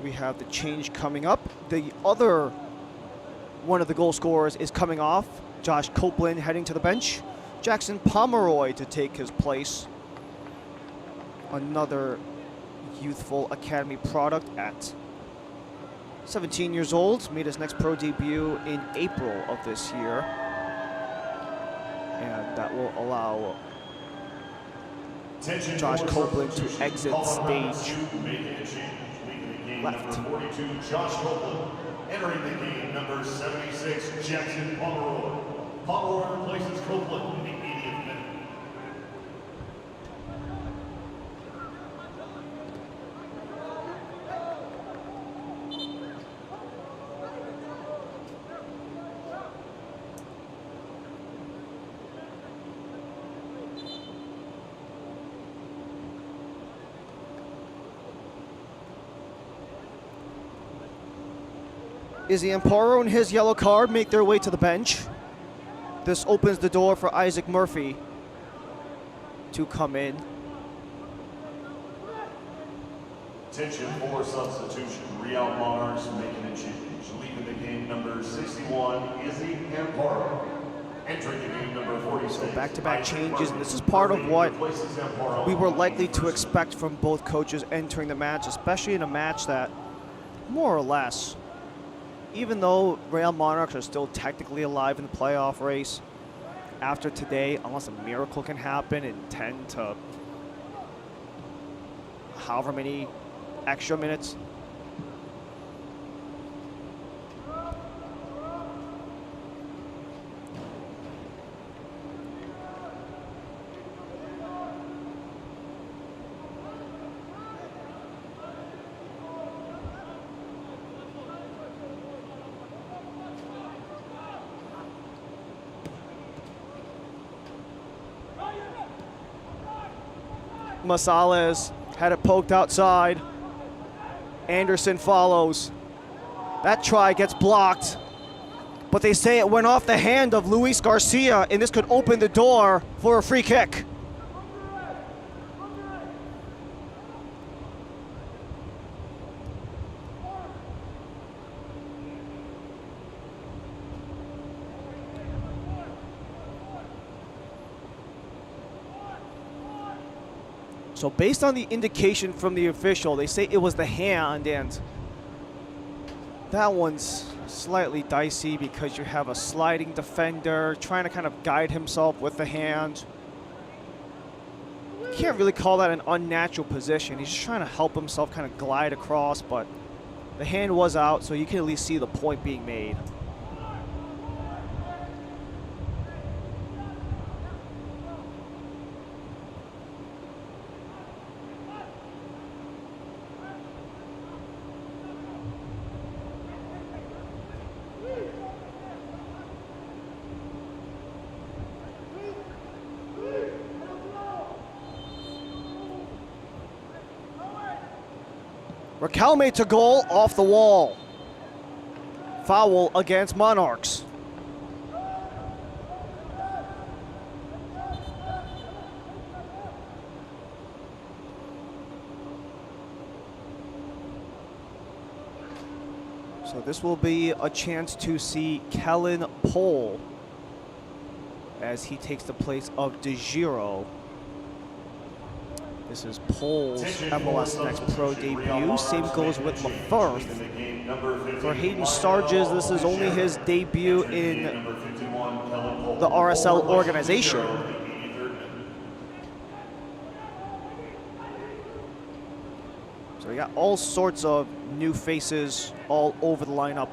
we have the change coming up. The other one of the goal scorers is coming off. Josh Copeland heading to the bench. Jackson Pomeroy to take his place. Another youthful academy product at 17 years old. Made his next pro debut in April of this year. And that will allow Josh Copeland to exit stage left. Number 42, Josh Copeland. Entering the game, number 76, Jackson Pomeroy. Pomeroy replaces Copeland in the 80th minute. Izzy Amparo and his yellow card make their way to the bench. This opens the door for Isaac Murphy to come in. Attention for substitution. Real Monarchs making a change. Leaving the game, number 61, Izzy Amparo. Entering the game, number 46. So back-to-back changes, and this is part of what we were likely to expect from both coaches entering the match, especially in a match that, more or less, even though Real Monarchs are still technically alive in the playoff race, after today, unless a miracle can happen in 10 to however many extra minutes, Masales had it poked outside. Anderson follows. That try gets blocked, but they say it went off the hand of Luis Garcia, and this could open the door for a free kick. So based on the indication from the official, they say it was the hand, and that one's slightly dicey because you have a sliding defender trying to kind of guide himself with the hand. Can't really call that an unnatural position. He's just trying to help himself kind of glide across, but the hand was out, so you can at least see the point being made. Raquelme to goal off the wall. Foul against Monarchs. So this will be a chance to see Kellen Pohl as he takes the place of DeGiro. This is Pohl's MLS Next Pro debut. Same goes with LaFerth. For Hayden Starges, this is only his debut in the RSL organization. So we got all sorts of new faces all over the lineup.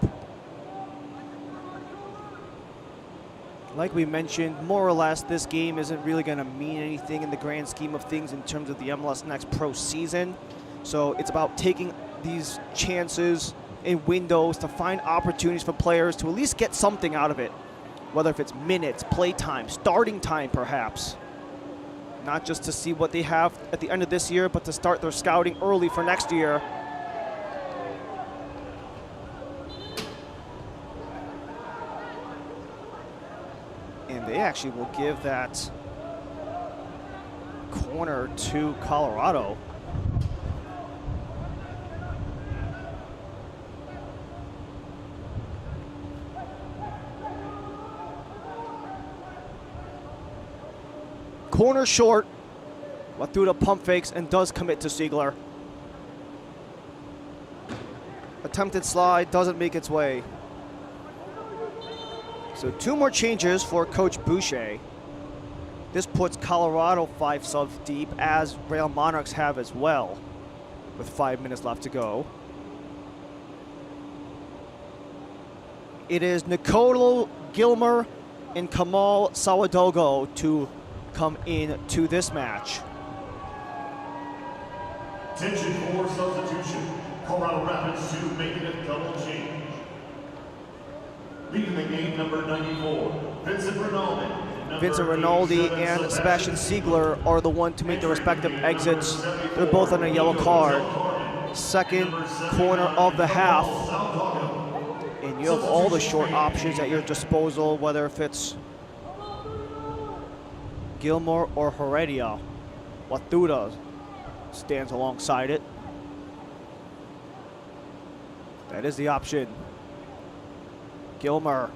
Like we mentioned, more or less, this game isn't really going to mean anything in the grand scheme of things in terms of the MLS Next Pro season. So it's about taking these chances in windows to find opportunities for players to at least get something out of it, whether if it's minutes, play time, starting time perhaps. Not just to see what they have at the end of this year, but to start their scouting early for next year. And they actually will give that corner to Colorado. Corner short. Watuda pump fakes and does commit to Siegler. Attempted slide doesn't make its way. So 2 more changes for Coach Boucher. This puts Colorado 5 subs deep, as Real Monarchs have as well, with 5 minutes left to go. It is Nicolo Gilmer and Kamal Sawadogo to come in to this match. Attention for substitution. Colorado Rapids 2 making a double change. Leading the game, number 94, Vincent Rinaldi. Vincent Rinaldi and Sebastian Siegler are the one to make their respective exits. They're both on a yellow card. Second corner of the half. And you have all the short options at your disposal, whether if it's Gilmore or Heredia. Watuda stands alongside it. That is the option. Gilmer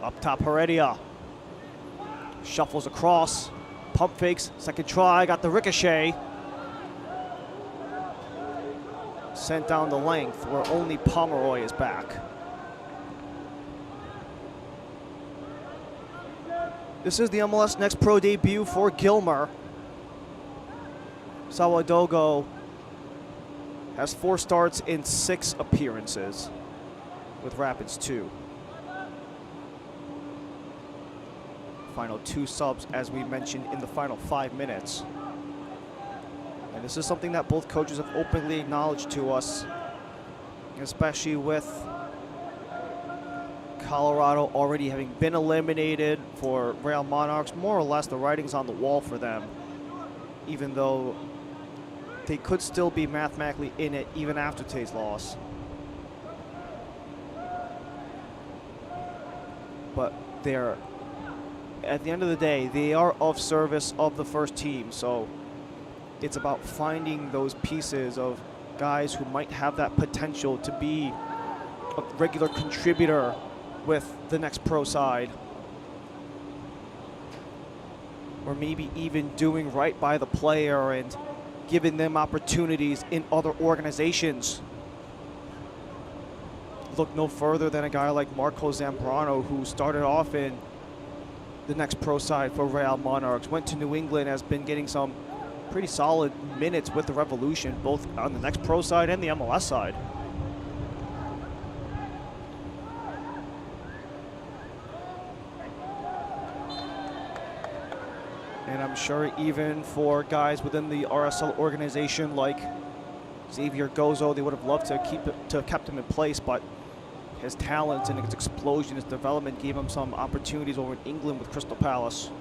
up top, Heredia. Shuffles across, pump fakes, second try, got the ricochet. Sent down the length where only Pomeroy is back. This is the MLS Next Pro debut for Gilmer. Sawadogo has 4 starts in 6 appearances with Rapids 2. Final 2 subs, as we mentioned, in the final 5 minutes. And this is something that both coaches have openly acknowledged to us, especially with Colorado already having been eliminated for Real Monarchs. More or less, the writing's on the wall for them, even though they could still be mathematically in it even after today's loss. But they're, at the end of the day, they are of service of the first team. So it's about finding those pieces of guys who might have that potential to be a regular contributor with the Next Pro side. Or maybe even doing right by the player and giving them opportunities in other organizations. Look no further than a guy like Marco Zambrano, who started off in the Next Pro side for Real Monarchs, went to New England, has been getting some pretty solid minutes with the Revolution, both on the Next Pro side and the MLS side. And I'm sure even for guys within the RSL organization like Xavier Gozo, they would have loved to have kept him in place, but his talent and his explosion, his development gave him some opportunities over in England with Crystal Palace.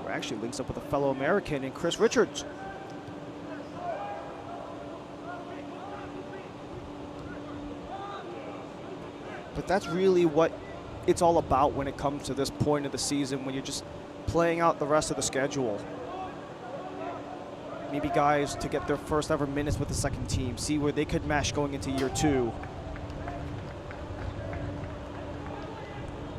We're actually links up with a fellow American in Chris Richards. But that's really what it's all about when it comes to this point of the season, when you're just playing out the rest of the schedule. Maybe guys to get their first ever minutes with the second team, see where they could mesh going into year 2.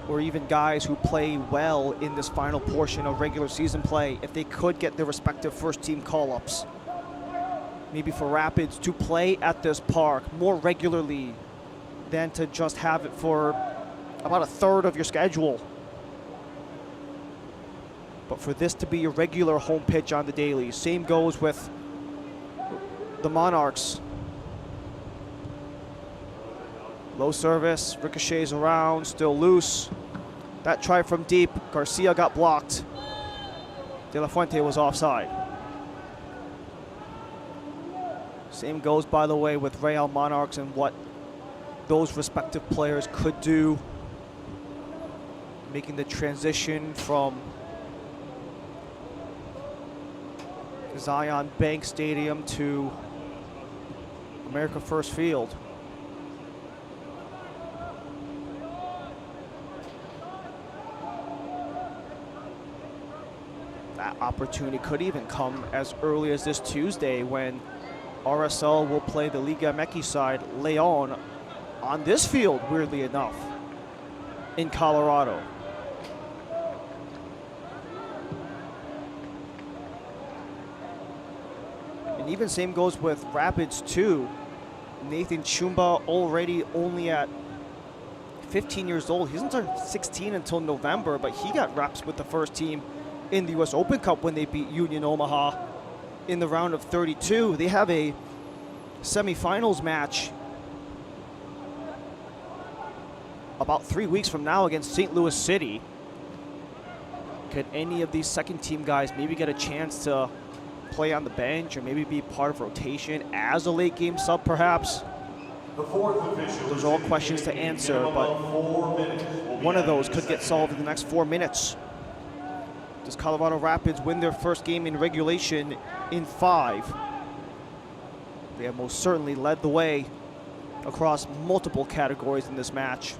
Or even guys who play well in this final portion of regular season play, if they could get their respective first team call-ups. Maybe for Rapids to play at this park more regularly than to just have it for about a third of your schedule. But for this to be your regular home pitch on the daily. Same goes with the Monarchs. Low service, ricochets around, still loose. That try from deep, Garcia got blocked. De La Fuente was offside. Same goes, by the way, with Real Monarchs and what those respective players could do, making the transition from Zion Bank Stadium to America First Field. That opportunity could even come as early as this Tuesday when RSL will play the Liga MX side, Leon, on this field, weirdly enough, in Colorado. And even same goes with Rapids too. Nathan Chumba already only at 15 years old. He doesn't turn 16 until November, but he got reps with the first team in the US Open Cup when they beat Union Omaha in the round of 32. They have a semifinals match about 3 weeks from now against St. Louis City. Could any of these second team guys maybe get a chance to play on the bench or maybe be part of rotation as a late game sub perhaps? Those are all questions to answer, but one of those could get solved in the next 4 minutes. Does Colorado Rapids win their first game in regulation in 5? They have most certainly led the way across multiple categories in this match.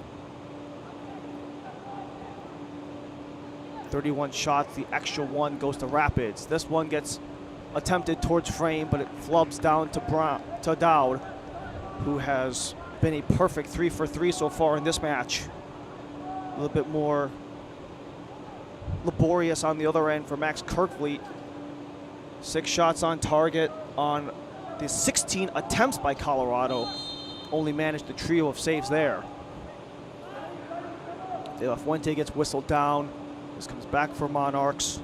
31 shots, the extra one goes to Rapids. This one gets attempted towards frame, but it flubs down to Dowd, who has been a perfect 3 for 3 so far in this match. A little bit more laborious on the other end for Max Kirkfleet. 6 shots on target on the 16 attempts by Colorado. Only managed a trio of saves there. De La Fuente gets whistled down. This comes back for Monarchs.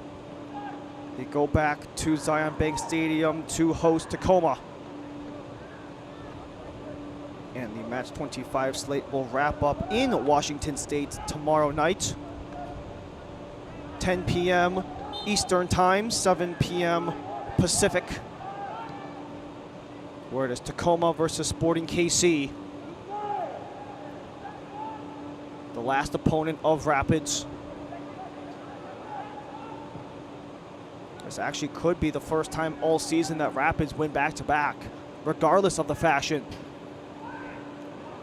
They go back to Zion Bank Stadium to host Tacoma. And the match 25 slate will wrap up in Washington State tomorrow night. 10 p.m. Eastern Time, 7 p.m. Pacific, where it is Tacoma versus Sporting KC. The last opponent of Rapids. This actually could be the first time all season that Rapids win back-to-back, regardless of the fashion.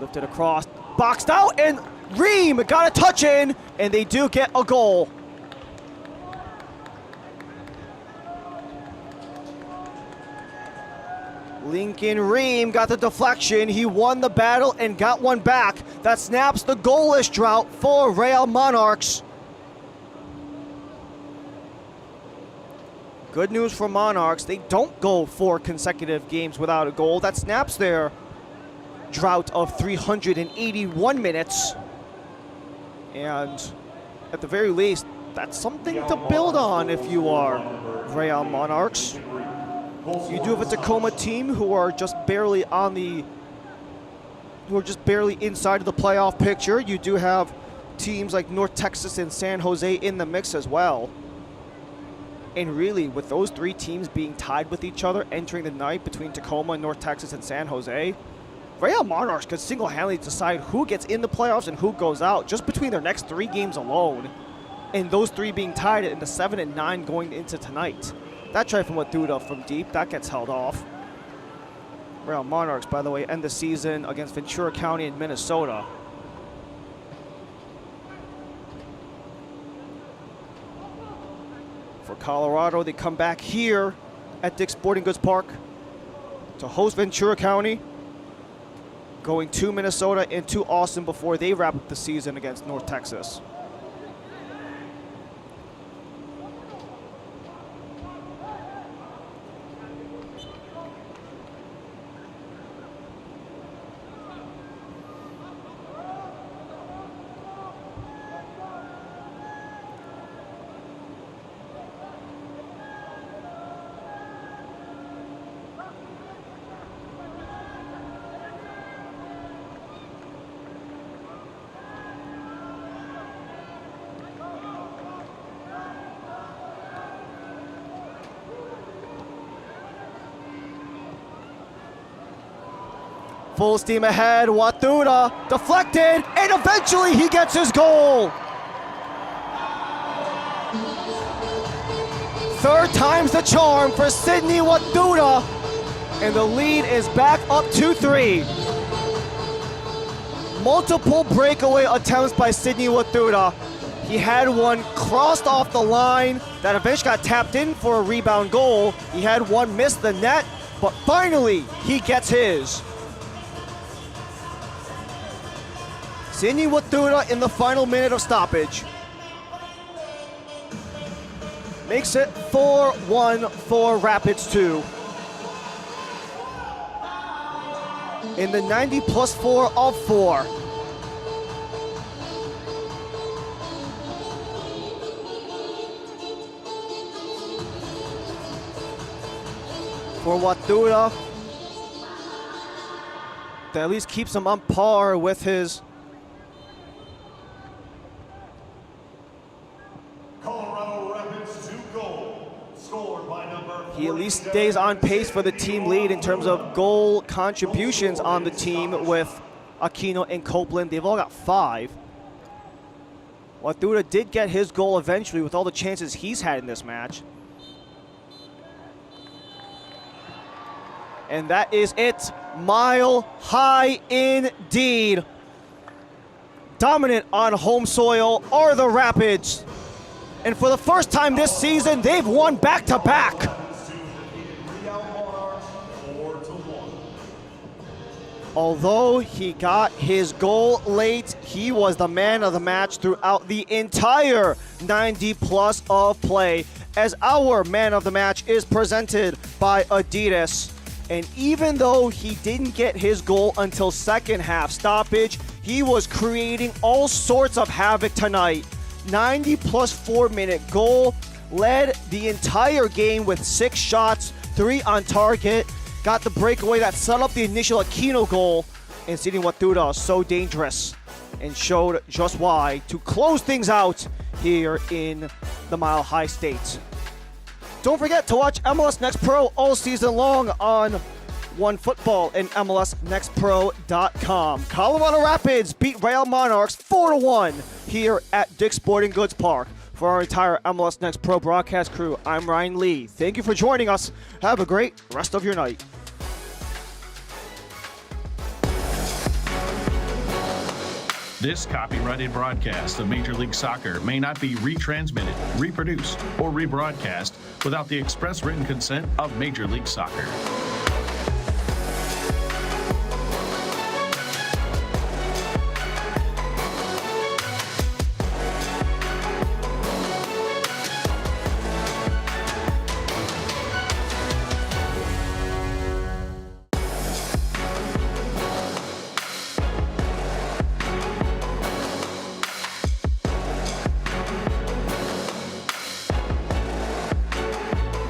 Lifted across, boxed out, and Ream got a touch in, and they do get a goal. Lincoln Ream got the deflection. He won the battle and got one back. That snaps the goalless drought for Real Monarchs. Good news for Monarchs. They don't go 4 consecutive games without a goal. That snaps their drought of 381 minutes. And at the very least, that's something to build on if you are Real Monarchs. You do have a Tacoma team who are just barely inside of the playoff picture. You do have teams like North Texas and San Jose in the mix as well. And really, with those 3 teams being tied with each other entering the night between Tacoma, North Texas, and San Jose, Real Monarchs could single-handedly decide who gets in the playoffs and who goes out just between their next 3 games alone. And those 3 being tied in the 7 and 9 going into tonight. That try from Waduda from deep, that gets held off. Real Monarchs, by the way, end the season against Ventura County in Minnesota. For Colorado, they come back here at Dick's Sporting Goods Park to host Ventura County, going to Minnesota and to Austin before they wrap up the season against North Texas. Full steam ahead, Watuda deflected, and eventually he gets his goal. Third time's the charm for Sydney Watuda, and the lead is back up 2-3. Multiple breakaway attempts by Sydney Watuda. He had one crossed off the line that eventually got tapped in for a rebound goal. He had one miss the net, but finally he gets his. Sydney Watuda in the final minute of stoppage. Makes it 4-1 for Rapids 2. In the 90+4 of 4. For Watuda, that at least keeps him on par with his Colorado Rapids 2 goal, scored by number. He at least stays on pace for the team lead in terms of goal contributions on the team with Aquino and Copeland. They've all got 5. Watuda did get his goal eventually with all the chances he's had in this match. And that is it. Mile high indeed. Dominant on home soil are the Rapids. And for the first time this season, they've won back-to-back. Although he got his goal late, he was the man of the match throughout the entire 90+ of play, as our man of the match is presented by Adidas. And even though he didn't get his goal until second half stoppage, he was creating all sorts of havoc tonight. 90+4-minute goal, led the entire game with 6 shots, 3 on target, got the breakaway that set up the initial Aquino goal, and Sydney Watuda is so dangerous and showed just why to close things out here in the Mile High State. Don't forget to watch MLS Next Pro all season long on OneFootball and MLSNextPro.com. Colorado Rapids beat Real Monarchs 4-1 here at Dick's Sporting Goods Park. For our entire MLS Next Pro broadcast crew, I'm Ryan Lee. Thank you for joining us. Have a great rest of your night. This copyrighted broadcast of Major League Soccer may not be retransmitted, reproduced, or rebroadcast without the express written consent of Major League Soccer.